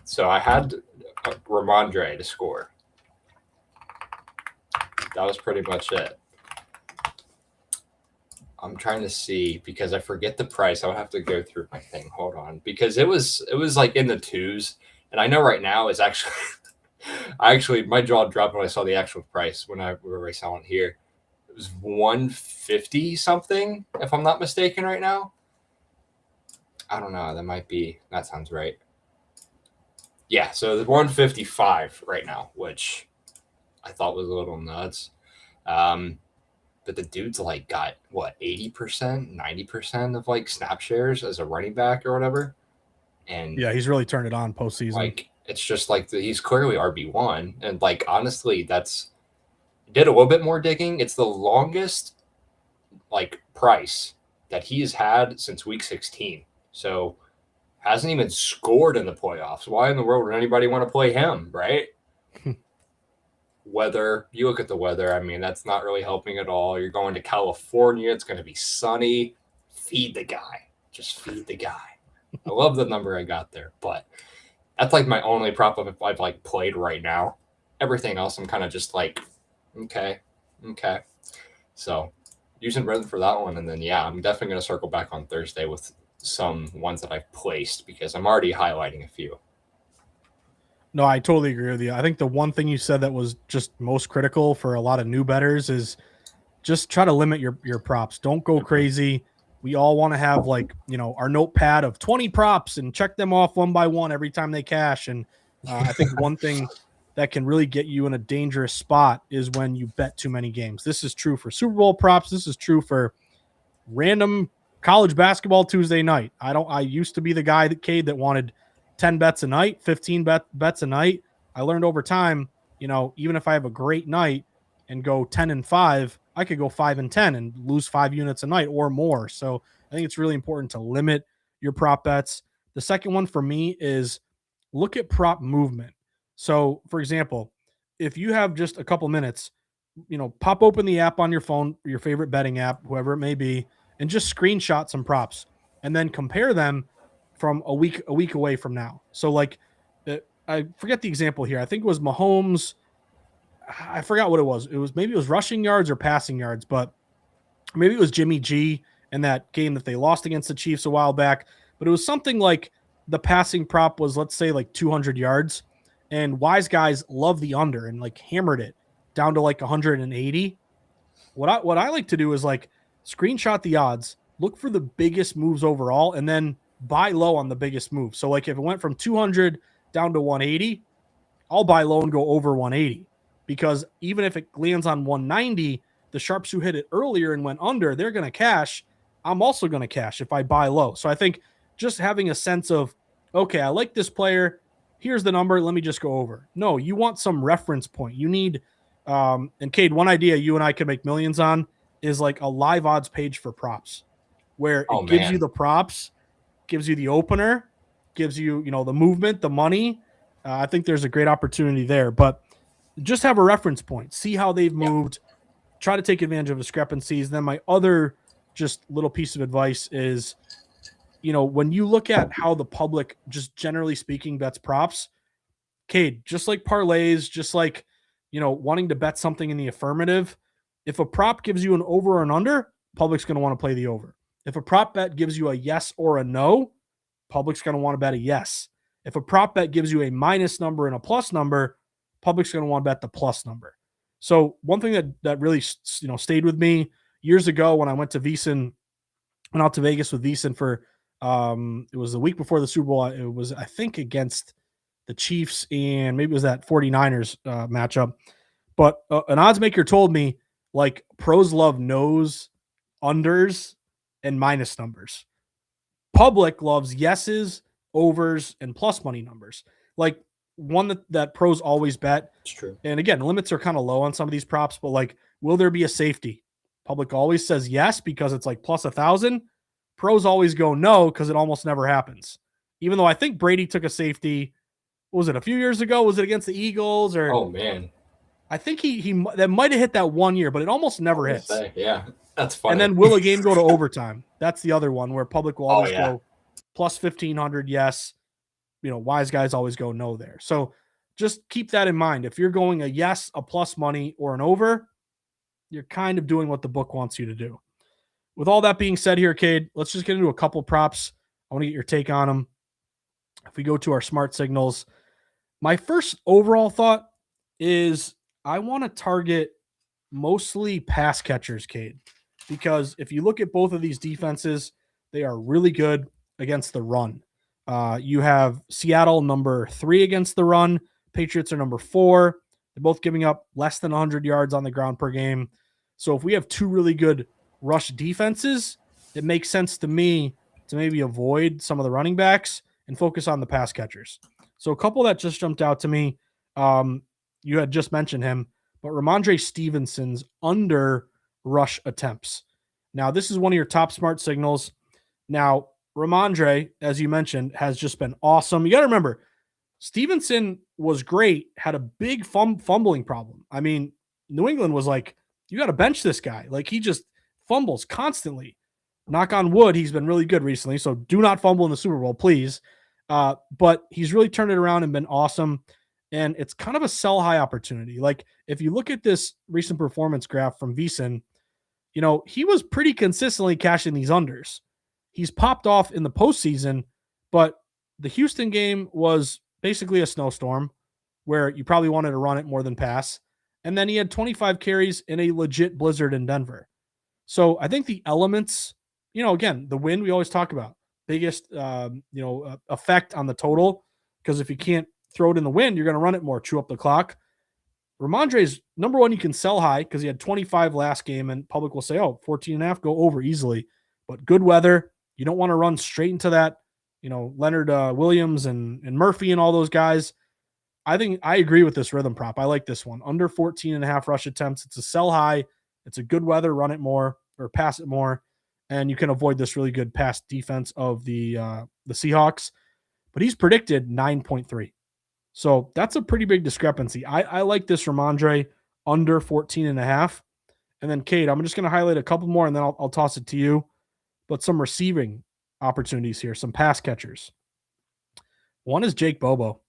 B: So I had Ramondre to score. That was pretty much it. I'm trying to see because I forget the price. I would have to go through my thing. Hold on, because it was like in the twos, and I know right now is actually my jaw dropped when I saw the actual price when we were selling here. It was 150 something, if I'm not mistaken, right now. I don't know. That sounds right. Yeah, so the 155 right now, which I thought was a little nuts. But the dude's like got what, 80%, 90% of like snap shares as a running back or whatever. And
A: yeah, he's really turned it on postseason.
B: Like It's just like he's clearly RB1. And like, honestly, did a little bit more digging. It's the longest like price that he's had since week 16. So hasn't even scored in the playoffs. Why in the world would anybody want to play him, right? Weather, you look at the weather. I mean, that's not really helping at all. You're going to California. It's going to be sunny. Feed the guy. Just feed the guy. I love the number I got there, but that's like my only prop I've like played right now. Everything else, I'm kind of just like, okay. So using Rithmm for that one, and then yeah, I'm definitely going to circle back on Thursday with some ones that I've placed because I'm already highlighting a few.
A: No, I totally agree with you. I think the one thing you said that was just most critical for a lot of new bettors is just try to limit your props. Don't go crazy. We all want to have like, our notepad of 20 props and check them off one by one every time they cash. And I think one thing that can really get you in a dangerous spot is when you bet too many games. This is true for Super Bowl props. This is true for random college basketball Tuesday night. I used to be the guy that wanted 10 bets a night, 15 bets a night. I learned over time, even if I have a great night and go 10-5, I could go 5-10 and lose 5 units a night or more. So I think it's really important to limit your prop bets. The second one for me is look at prop movement. So, for example, if you have just a couple minutes, pop open the app on your phone, your favorite betting app, whoever it may be, and just screenshot some props and then compare them from a week away from now. So like I forget the example here. I think it was Mahomes. I forgot what it was. Maybe it was rushing yards or passing yards, but maybe it was Jimmy G in that game that they lost against the Chiefs a while back. But it was something like the passing prop was, let's say, like 200 yards, and wise guys love the under and like hammered it down to like 180. What I like to do is like screenshot the odds, look for the biggest moves overall, and then buy low on the biggest move. So like if it went from 200 down to 180, I'll buy low and go over 180 because even if it lands on 190, the sharps who hit it earlier and went under, they're going to cash. I'm also going to cash if I buy low. So I think just having a sense of, okay, I like this player. Here's the number. Let me just go over. No, you want some reference point. You need, and Cade, one idea you and I could make millions on is like a live odds page for props where it gives you the props, gives you the opener, gives you, the movement, the money. I think there's a great opportunity there, but just have a reference point. See how they've moved. Try to take advantage of discrepancies. Then my other just little piece of advice is, when you look at how the public, just generally speaking, bets props, Cade, just like parlays, just like, wanting to bet something in the affirmative, if a prop gives you an over or an under, public's going to want to play the over. If a prop bet gives you a yes or a no, public's going to want to bet a yes. If a prop bet gives you a minus number and a plus number, public's going to want to bet the plus number. So one thing that really stayed with me years ago when I went to VSiN, went out to Vegas with VSiN for it was the week before the Super Bowl. It was, I think, against the Chiefs and maybe it was that 49ers matchup. But an odds maker told me like pros love nose, unders, and minus numbers. Public loves yeses, overs, and plus money numbers. Like one that pros always bet.
B: It's true.
A: And again, limits are kind of low on some of these props, but like, will there be a safety? Public always says yes because it's like plus 1,000. Pros always go no because it almost never happens. Even though I think Brady took a safety, what was it, a few years ago? Was it against the Eagles? Or
B: oh man,
A: I think he that might have hit that 1 year, but it almost never hits.
B: Yeah, that's funny.
A: And then will a game go to overtime? That's the other one where public will always go plus 1,500, yes. Wise guys always go no there. So just keep that in mind. If you're going a yes, a plus money, or an over, you're kind of doing what the book wants you to do. With all that being said here, Cade, let's just get into a couple props. I want to get your take on them. If we go to our smart signals, my first overall thought is I want to target mostly pass catchers, Cade, because if you look at both of these defenses, they are really good against the run. You have Seattle number 3 against the run. Patriots are number 4. They're both giving up less than 100 yards on the ground per game. So if we have two really good rush defenses, it makes sense to me to maybe avoid some of the running backs and focus on the pass catchers. So a couple that just jumped out to me. Um, you had just mentioned him, but Ramondre Stevenson's under rush attempts. Now, this is one of your top smart signals. Now, Ramondre, as you mentioned, has just been awesome. You got to remember, Stevenson was great, had a big fumbling problem. I mean, New England was like, you got to bench this guy. Like, he just fumbles constantly. Knock on wood, he's been really good recently. So do not fumble in the Super Bowl, please. But he's really turned it around and been awesome. And it's kind of a sell high opportunity. Like, if you look at this recent performance graph from VSiN, he was pretty consistently cashing these unders. He's popped off in the postseason, but the Houston game was basically a snowstorm where you probably wanted to run it more than pass. And then he had 25 carries in a legit blizzard in Denver. So I think the elements, again, the wind we always talk about, biggest, effect on the total, because if you can't throw it in the wind, you're going to run it more, chew up the clock. Ramondre's number one, you can sell high because he had 25 last game, and public will say, 14 and a half, go over easily. But good weather, you don't want to run straight into that, Leonard Williams and Murphy and all those guys. I think I agree with this rhythm prop. I like this one. Under 14 and a half rush attempts. It's a sell high. It's a good weather, run it more or pass it more. And you can avoid this really good pass defense of the Seahawks. But he's predicted 9.3. So that's a pretty big discrepancy. I like this Ramondre under 14 and a half. And then, Kate, I'm just going to highlight a couple more, and then I'll toss it to you. But some receiving opportunities here, some pass catchers. One is Jake Bobo.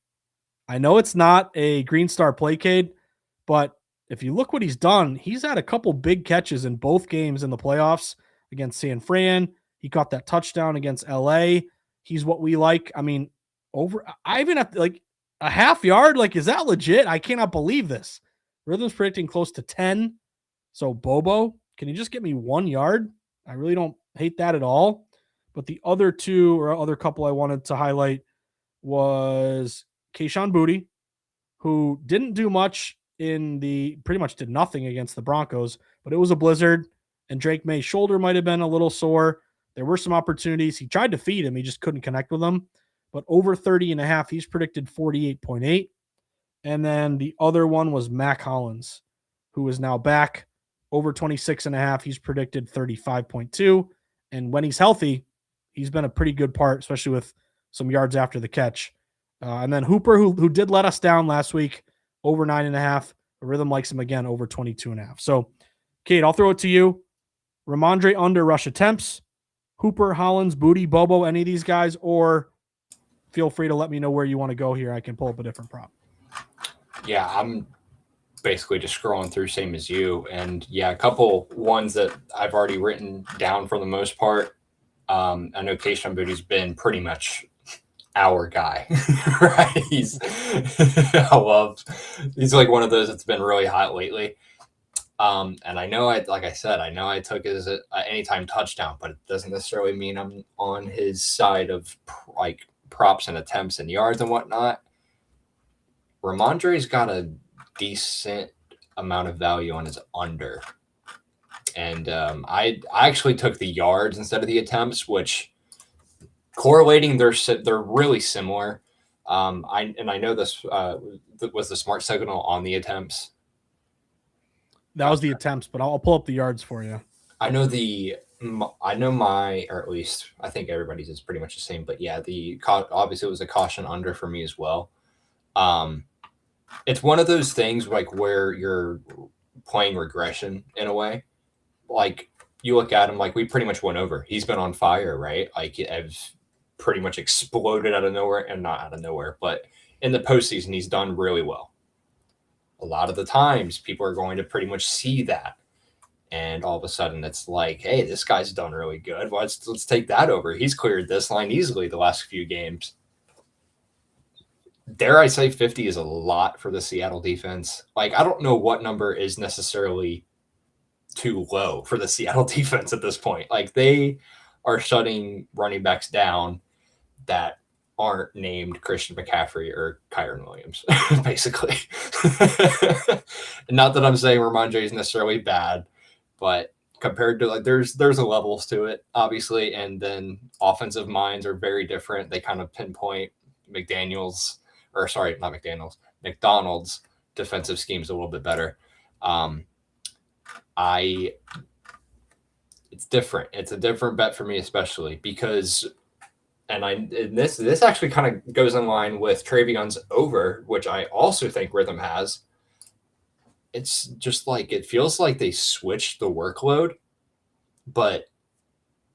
A: I know it's not a Green Star placade, but if you look what he's done, he's had a couple big catches in both games in the playoffs against San Fran. He caught that touchdown against LA. He's what we like. I mean, I even have to, like, a half yard. Like, is that legit? I cannot believe this. Rhythm's predicting close to 10. So Bobo, can you just get me 1 yard? I really don't hate that at all. But the other couple I wanted to highlight was Kayshon Boutte, who didn't do much pretty much did nothing against the Broncos, but it was a blizzard, and Drake May's shoulder might have been a little sore. There were some opportunities. He tried to feed him. He just couldn't connect with him. But over 30 and a half, he's predicted 48.8. And then the other one was Mac Hollins, who is now back over 26 and a half. He's predicted 35.2. And when he's healthy, he's been a pretty good part, especially with some yards after the catch. And then Hooper, who did let us down last week, over 9.5. Rhythm likes him again, over 22.5. So, Kate, I'll throw it to you. Ramondre under rush attempts, Hooper, Hollins, Boutte, Bobo, any of these guys, or feel free to let me know where you want to go here. I can pull up a different prop.
B: Yeah, I'm basically just scrolling through same as you. And yeah, a couple ones that I've already written down for the most part. I know Kayshon Boutte's been pretty much our guy, right? He's like one of those that's been really hot lately. And I know I took his anytime touchdown, but it doesn't necessarily mean I'm on his side of like props and attempts and yards and whatnot. Ramondre's got a decent amount of value on his under. And I actually took the yards instead of the attempts, which correlating they're really similar. I know this was the smart signal on the attempts.
A: That was the attempts, but I'll pull up the yards for you.
B: I know my, or at least I think everybody's is pretty much the same, but yeah, obviously it was a caution under for me as well. It's one of those things like where you're playing regression in a way. Like you look at him, like we pretty much went over. He's been on fire, right? Like it's pretty much exploded out of nowhere, and not out of nowhere, but in the postseason, he's done really well. A lot of the times people are going to pretty much see that. And all of a sudden it's like, hey, this guy's done really good. Well, let's take that over. He's cleared this line easily the last few games. Dare I say 50 is a lot for the Seattle defense. Like, I don't know what number is necessarily too low for the Seattle defense at this point. Like, they are shutting running backs down that aren't named Christian McCaffrey or Kyron Williams, basically. Not that I'm saying Ramondre is necessarily bad, but compared to like there's a levels to it, obviously, and then offensive minds are very different. They kind of pinpoint McDaniels or sorry, not McDonald's defensive schemes a little bit better. It's different. It's a different bet for me, especially because, and this actually kind of goes in line with Travion's over, which I also think Rithmm has. It's just like, it feels like they switched the workload, but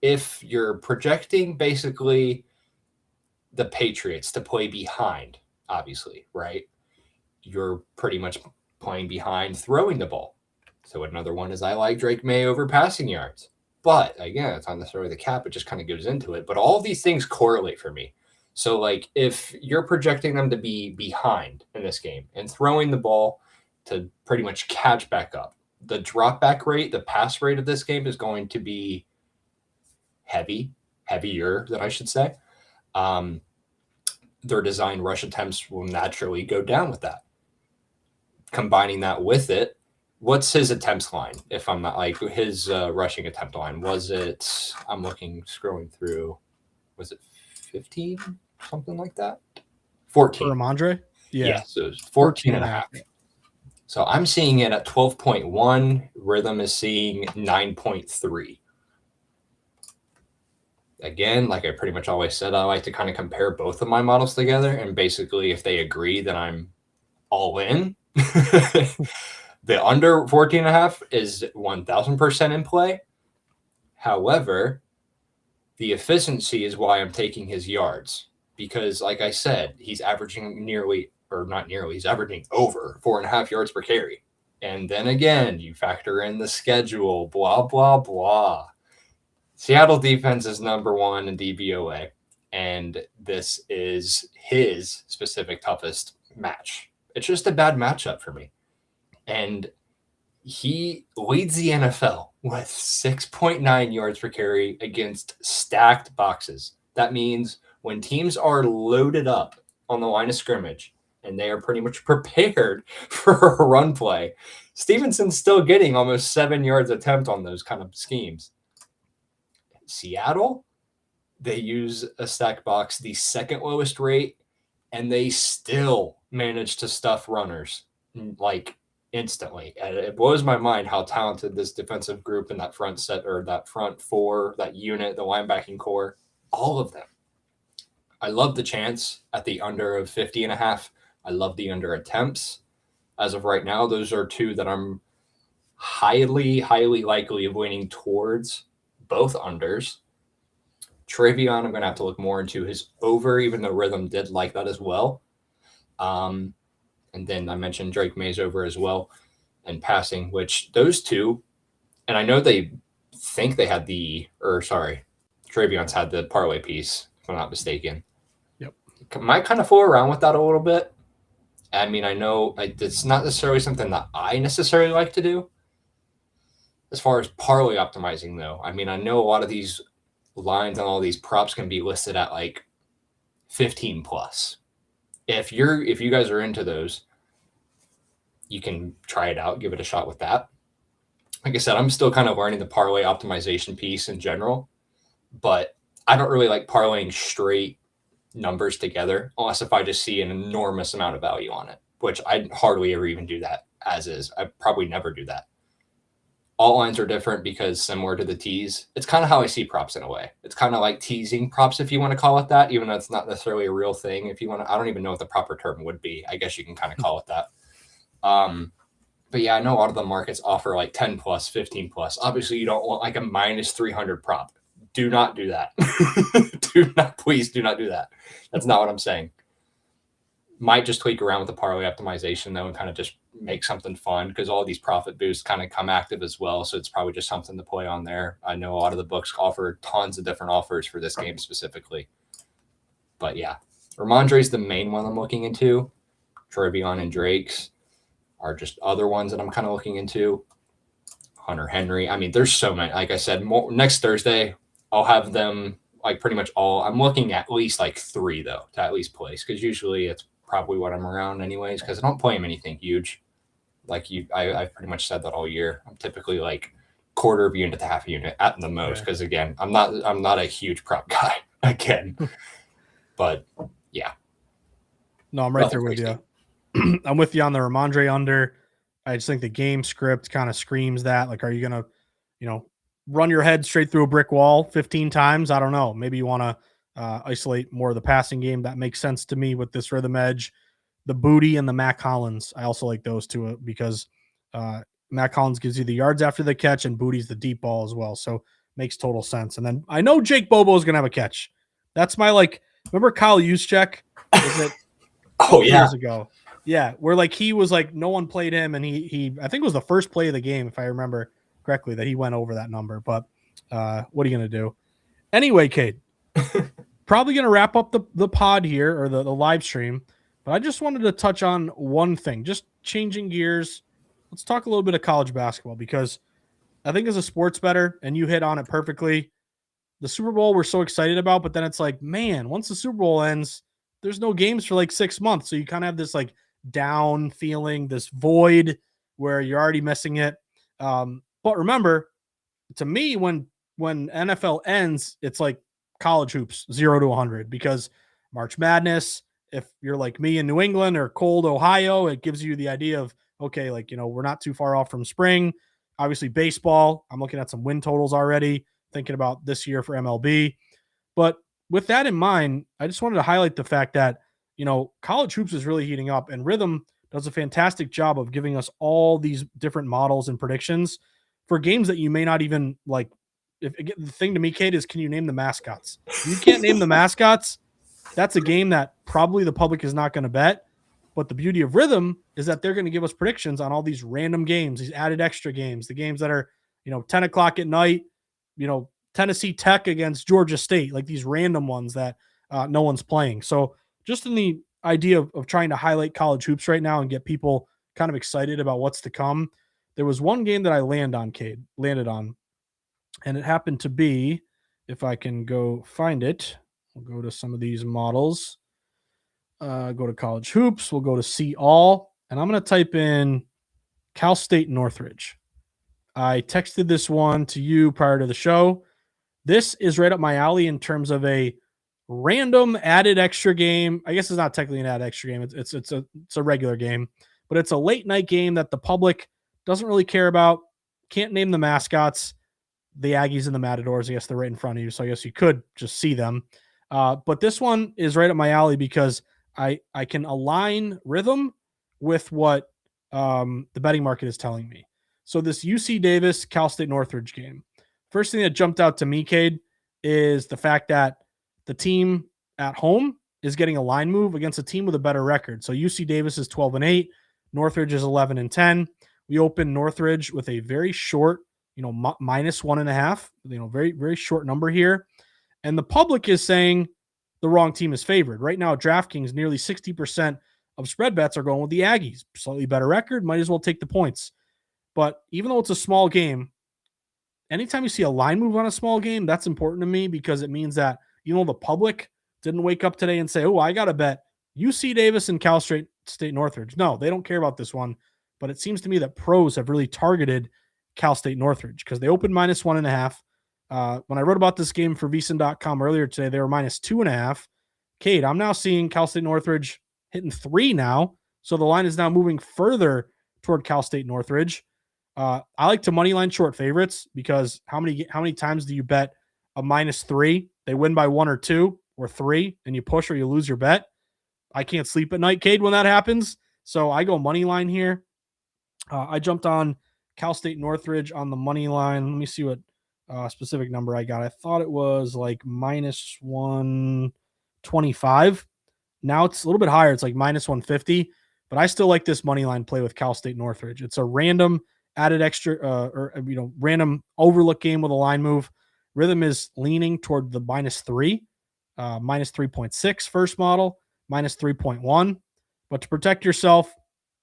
B: if you're projecting basically the Patriots to play behind, obviously, right? You're pretty much playing behind throwing the ball. So another one is I like Drake May over passing yards. But again, it's not necessarily the cap. It just kind of goes into it. But all of these things correlate for me. So like if you're projecting them to be behind in this game and throwing the ball to pretty much catch back up, the drop back rate, the pass rate of this game is going to be heavier than I should say. Their design rush attempts will naturally go down with that. Combining that with it, what's his attempts line? If I'm not like his rushing attempt line, was it? I'm scrolling through. Was it 15? Something like that? 14.
A: For Ramondre?
B: Yeah. So it was 14 and a half. So I'm seeing it at 12.1. Rithmm is seeing 9.3. Again, like I pretty much always said, I like to kind of compare both of my models together. And basically, if they agree, then I'm all in. The under 14 and a half is 1,000% in play. However, the efficiency is why I'm taking his yards. Because, like I said, he's averaging he's averaging over 4.5 yards per carry. And then again, you factor in the schedule, blah, blah, blah. Seattle defense is number 1 in DVOA, and this is his specific toughest match. It's just a bad matchup for me. And he leads the NFL with 6.9 yards per carry against stacked boxes. That means when teams are loaded up on the line of scrimmage and they are pretty much prepared for a run play, Stevenson's still getting almost 7 yards attempt on those kind of schemes. Seattle, they use a stack box, the second lowest rate, and they still manage to stuff runners like instantly. And it blows my mind how talented this defensive group and that front set, or that front four, that unit, the linebacking core, all of them. I love the chance at the under of 50 and a half. I love the under attempts. As of right now, those are two that I'm highly likely of leaning towards. Both unders. Travion, I'm going to have to look more into his over, even though Rithmm did like that as well. And then I mentioned Drake May's over as well, and passing, which those two, and I know they think they had Travion's had the parlay piece, if I'm not mistaken.
A: Yep.
B: Might kind of fool around with that a little bit. I mean, I know it's not necessarily something that I necessarily like to do. As far as parlay optimizing, though, I mean, I know a lot of these lines and all these props can be listed at like 15 plus. If you guys are into those, you can try it out, give it a shot with that. Like I said, I'm still kind of learning the parlay optimization piece in general, but I don't really like parlaying straight numbers together unless if I just see an enormous amount of value on it, which I hardly ever even do that as is. I probably never do that. All lines are different because similar to the tease, it's kind of how I see props in a way. It's kind of like teasing props, if you want to call it that, even though it's not necessarily a real thing. If you want to, I don't even know what the proper term would be. I guess you can kind of call it that. But yeah, I know a lot of the markets offer like 10 plus, 15 plus. Obviously, you don't want like a minus 300 prop. Do not do that. Please do not do that. That's not what I'm saying. Might just tweak around with the parlay optimization though, and kind of just make something fun, because all these profit boosts kind of come active as well. So it's probably just something to play on there. I know a lot of the books offer tons of different offers for this game specifically. But yeah, Ramondre's the main one I'm looking into. Travion and Drake's are just other ones that I'm kind of looking into. Hunter Henry. I mean, there's so many. Like I said, next Thursday, I'll have them like pretty much all. I'm looking at least like 3 though to at least place, because usually it's probably what I'm around anyways, because I don't play him anything huge. Like I've pretty much said that all year. I'm typically like quarter of a unit to half a unit at the most, because again, I'm not a huge prop guy again. But yeah.
A: No, I'm right there with you. I'm with you on the Ramondre under. I just think the game script kind of screams that. Like, are you going to, run your head straight through a brick wall 15 times? I don't know. Maybe you want to isolate more of the passing game. That makes sense to me with this rhythm edge. The Booty and the Mac Hollins. I also like those two because Mac Hollins gives you the yards after the catch and Booty's the deep ball as well. So makes total sense. And then I know Jake Bobo is going to have a catch. That's my remember Kyle Juszczyk? Was it years ago? Yeah, where he was no one played him, and he I think it was the first play of the game, if I remember correctly, that he went over that number. But what are you gonna do? Anyway, Cade, probably gonna wrap up the pod here or the live stream. But I just wanted to touch on one thing, just changing gears. Let's talk a little bit of college basketball because I think as a sports bettor, and you hit on it perfectly, the Super Bowl we're so excited about, but then it's man, once the Super Bowl ends, there's no games for 6 months. So you kind of have this down feeling, this void where you're already missing it. But remember, to me, when NFL ends, it's like college hoops, 0 to 100, because March Madness, if you're like me in New England or cold Ohio, it gives you the idea of, okay, we're not too far off from spring. Obviously, baseball, I'm looking at some win totals already, thinking about this year for MLB. But with that in mind, I just wanted to highlight the fact that, college hoops is really heating up, and Rithmm does a fantastic job of giving us all these different models and predictions for games that you may not even like. The thing to me, Kate, is can you name the mascots? If you can't name the mascots, that's a game that probably the public is not going to bet. But the beauty of Rithmm is that they're going to give us predictions on all these random games, these added extra games, the games that are, 10 o'clock at night, Tennessee Tech against Georgia State, these random ones that no one's playing. So just in the idea of trying to highlight college hoops right now and get people kind of excited about what's to come, there was one game that I landed on, and it happened to be, if I can go find it, we'll go to some of these models, go to college hoops, we'll go to see all, and I'm going to type in Cal State Northridge. I texted this one to you prior to the show. This is right up my alley in terms of a random added extra game. I guess it's not technically an added extra game. It's a regular game, but it's a late night game that the public doesn't really care about. Can't name the mascots. The Aggies and the Matadors, I guess they're right in front of you, so I guess you could just see them. But this one is right up my alley because I can align Rithmm with what the betting market is telling me. So this UC Davis, Cal State Northridge game. First thing that jumped out to me, Cade, is the fact that the team at home is getting a line move against a team with a better record. So UC Davis is 12-8, Northridge is 11-10. We open Northridge with a very short, minus 1.5, very, very short number here. And the public is saying the wrong team is favored. Right now, DraftKings, nearly 60% of spread bets are going with the Aggies. Slightly better record, might as well take the points. But even though it's a small game, anytime you see a line move on a small game, that's important to me because it means that, the public didn't wake up today and say, oh, I got to bet UC Davis and Cal State Northridge. No, they don't care about this one. But it seems to me that pros have really targeted Cal State Northridge because they opened minus 1.5. When I wrote about this game for VSiN.com earlier today, they were minus 2.5. Cade, I'm now seeing Cal State Northridge hitting 3 now. So the line is now moving further toward Cal State Northridge. I like to money line short favorites because how many times do you bet a minus 3? They win by 1 or 2 or 3, and you push or you lose your bet. I can't sleep at night, Cade, when that happens. So I go money line here. I jumped on Cal State Northridge on the money line. Let me see what specific number I got. I thought it was minus 125. Now it's a little bit higher. It's minus 150, but I still like this money line play with Cal State Northridge. It's a random added extra random overlook game with a line move. Rithmm is leaning toward the minus 3, minus 3.6 first model, minus 3.1. But to protect yourself,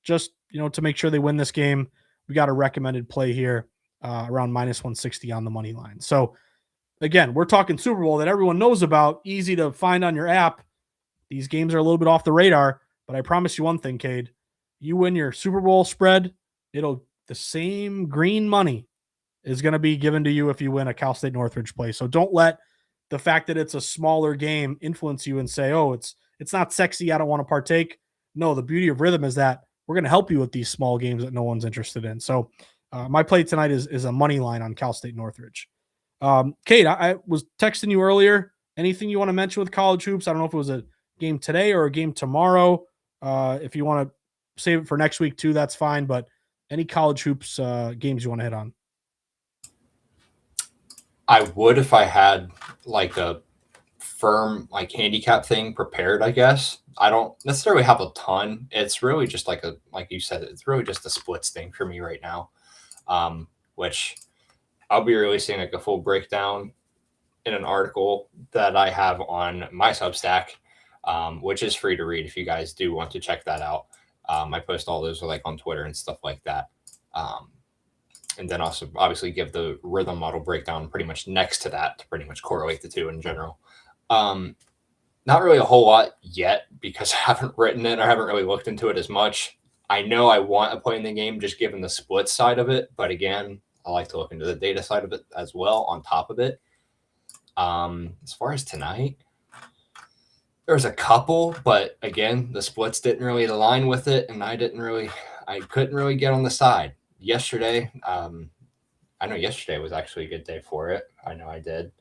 A: just, to make sure they win this game, we got a recommended play here around minus 160 on the money line. So again, we're talking Super Bowl that everyone knows about, easy to find on your app. These games are a little bit off the radar, but I promise you one thing, Cade, you win your Super Bowl spread, the same green money is going to be given to you if you win a Cal State Northridge play. So don't let the fact that it's a smaller game influence you and say, oh, it's not sexy, I don't want to partake. no, the beauty of Rithmm is that we're going to help you with these small games that no one's interested in. So my play tonight is a money line on Cal State Northridge. Kate, I was texting you earlier. Anything you want to mention with college hoops? I don't know if it was a game today or a game tomorrow. If you want to save it for next week too, that's fine. But any college hoops games you want to hit on?
B: I would if I had like a firm like handicap thing prepared, I guess. I don't necessarily have a ton. It's really just like you said, it's really just a splits thing for me right now. Which I'll be releasing like a full breakdown in an article that I have on my Substack, which is free to read if you guys do want to check that out. I post all those like on Twitter and stuff like that. And then also obviously give the rhythm model breakdown pretty much next to that to pretty much correlate the two in general. Not really a whole lot yet because I haven't written it or haven't really looked into it as much. I know I want to play in the game just given the split side of it. But again, I like to look into the data side of it as well on top of it. As far as tonight, there's a couple, but again, the splits didn't really align with it. And I couldn't really get on the side. Yesterday, I know yesterday was actually a good day for it. I know I did.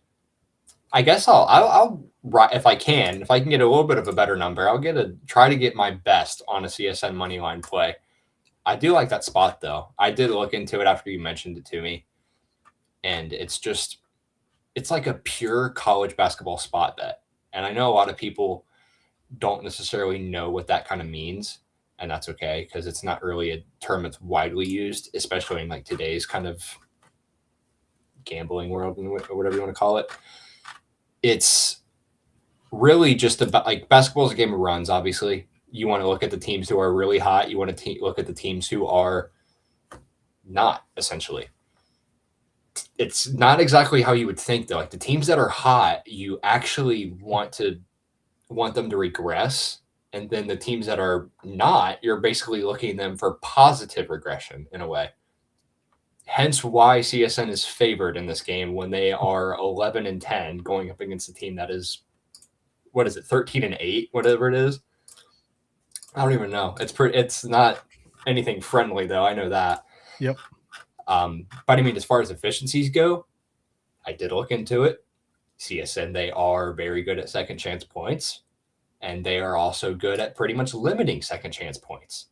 B: I guess I'll if I can get a little bit of a better number, try to get my best on a CSN money line play. I do like that spot though. I did look into it after you mentioned it to me, and it's like a pure college basketball spot bet. And I know a lot of people don't necessarily know what that kind of means, and that's okay because it's not really a term that's widely used, especially in like today's kind of gambling world or whatever you want to call it. It's really just about like basketball is a game of runs. Obviously, you want to look at the teams who are really hot. You want to look at the teams who are not, essentially. It's not exactly how you would think though. Like the teams that are hot, you actually want them to regress. And then the teams that are not, you're basically looking at them for positive regression in a way. Hence why CSN is favored in this game when they are 11-10 going up against a team that is, 13-8, whatever it is. I don't even know. It's not anything friendly though. I know that.
A: Yep.
B: But I mean, as far as efficiencies go, I did look into it. CSN, they are very good at second chance points, and they are also good at pretty much limiting second chance points.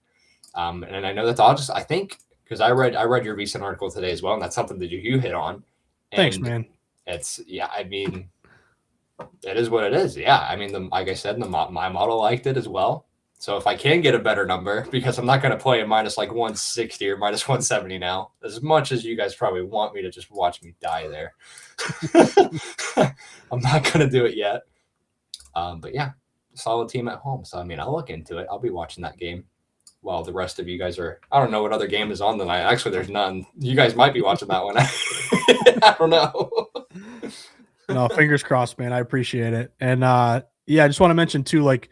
B: And I know that's all I think, because I read your recent article today as well, and that's something that you hit on. And
A: thanks, man.
B: I mean, it is what it is. Yeah, I mean, like I said, my model liked it as well. So if I can get a better number, because I'm not going to play a minus like 160 or minus 170 now, as much as you guys probably want me to just watch me die there, I'm not going to do it yet. But yeah, solid team at home. So I mean, I'll look into it. I'll be watching that game while the rest of you guys are. I don't know what other game is on tonight. Actually, there's none. You guys might be watching that one. I don't know.
A: No, fingers crossed, man. I appreciate it. And yeah, I just want to mention too, like,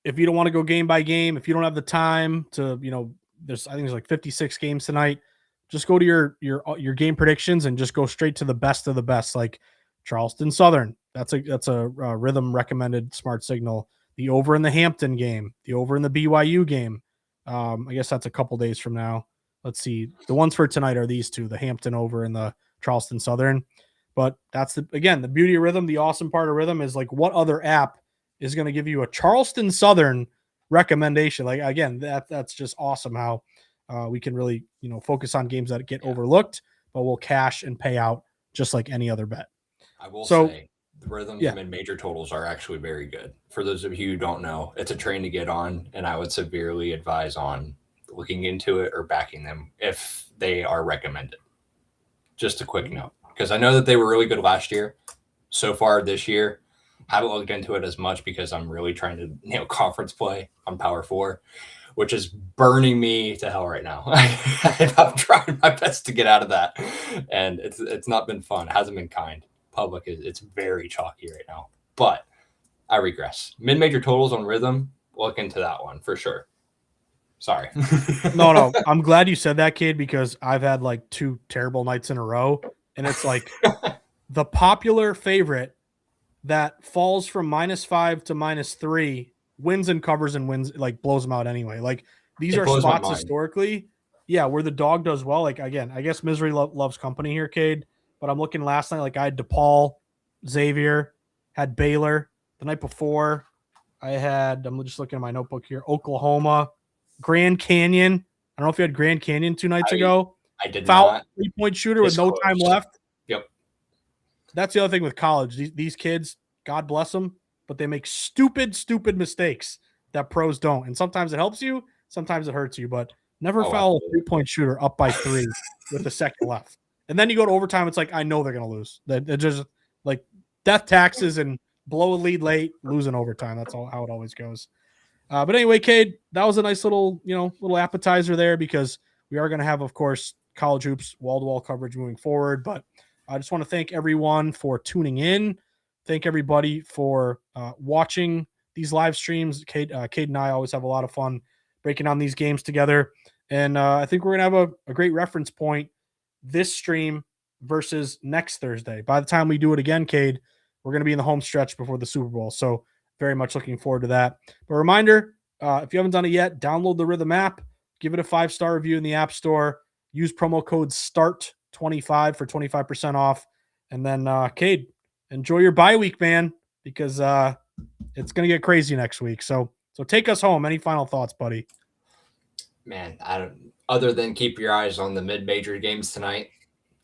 A: if you don't want to go game by game, if you don't have the time to, I think there's like 56 games tonight, just go to your game predictions and just go straight to the best of the best, like Charleston Southern. That's a Rithmm recommended smart signal. The over in the Hampton game, the over in the BYU game. I guess that's a couple days from now. Let's see. The ones for tonight are these two, the Hampton over and the Charleston Southern. But that's the beauty of Rithmm. The awesome part of Rithmm is like, what other app is going to give you a Charleston Southern recommendation? Like, again, that's just awesome how we can really, focus on games that get overlooked, but will cash and pay out just like any other bet.
B: I will say the Rithmm's mid-major totals are actually very good. For those of you who don't know, it's a train to get on, and I would severely advise on looking into it or backing them if they are recommended. Just a quick note, because I know that they were really good last year. So far this year, haven't looked into it as much because I'm really trying to conference play on Power 4, which is burning me to hell right now. I'm trying my best to get out of that, and it's not been fun. It hasn't been kind. Public it's very chalky right now, but I regress. Mid-major totals on Rithmm, look into that one for sure. Sorry.
A: No, I'm glad you said that, kid, because I've had like 2 terrible nights in a row, and it's like the popular favorite that falls from -5 to -3 wins and covers and wins, like blows them out anyway. Like these
B: It
A: are
B: blows my
A: spots
B: mind.
A: historically, yeah, where the dog does well. Like again, I guess misery loves company here, Cade. But I'm looking last night, like I had DePaul, Xavier, had Baylor the night before. I'm just looking at my notebook here, Oklahoma, Grand Canyon. I don't know if you had Grand Canyon 2 nights ago.
B: I did
A: Foul
B: not.
A: 3-point shooter with
B: It's
A: no
B: close.
A: time left.
B: Yep.
A: That's the other thing with college. These kids, God bless them, but they make stupid mistakes that pros don't. And sometimes it helps you, sometimes it hurts you, but never foul a 3-point shooter up by 3 with a second left. And then you go to overtime, it's like, I know they're going to lose. They're just like death taxes and blow a lead late, lose in overtime. That's all how it always goes. But anyway, Cade, that was a nice little appetizer there, because we are going to have, of course, college hoops wall-to-wall coverage moving forward. But I just want to thank everyone for tuning in. Thank everybody for watching these live streams. Cade and I always have a lot of fun breaking down these games together. And I think we're going to have a great reference point this stream versus next Thursday. By the time we do it again, Cade, we're going to be in the home stretch before the Super Bowl. So very much looking forward to that. But a reminder, if you haven't done it yet, download the Rithmm app, give it a 5-star review in the App Store, use promo code START25 for 25% off. And then, Cade, enjoy your bye week, man, because it's going to get crazy next week. So take us home. Any final thoughts, buddy?
B: Man, other than keep your eyes on the mid-major games tonight,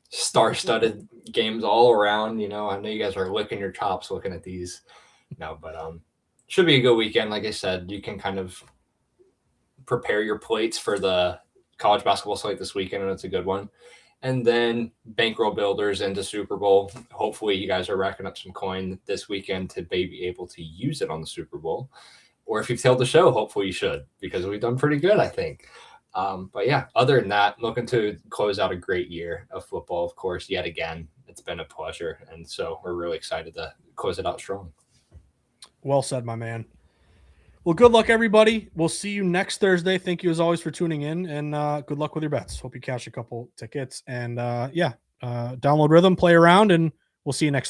B: star-studded games all around. I know you guys are licking your chops looking at these. No, but should be a good weekend. Like I said, you can kind of prepare your plates for the college basketball slate this weekend, and it's a good one. And then bankroll builders into Super Bowl. Hopefully you guys are racking up some coin this weekend to be able to use it on the Super Bowl. Or if you've tailed the show, hopefully you should, because we've done pretty good, I think. But yeah, other than that, looking to close out a great year of football, of course, yet again. It's been a pleasure. And so we're really excited to close it out strong.
A: Well said, my man. Well, good luck, everybody. We'll see you next Thursday. Thank you, as always, for tuning in, and good luck with your bets. Hope you cash a couple tickets. And, download Rithmm, play around, and we'll see you next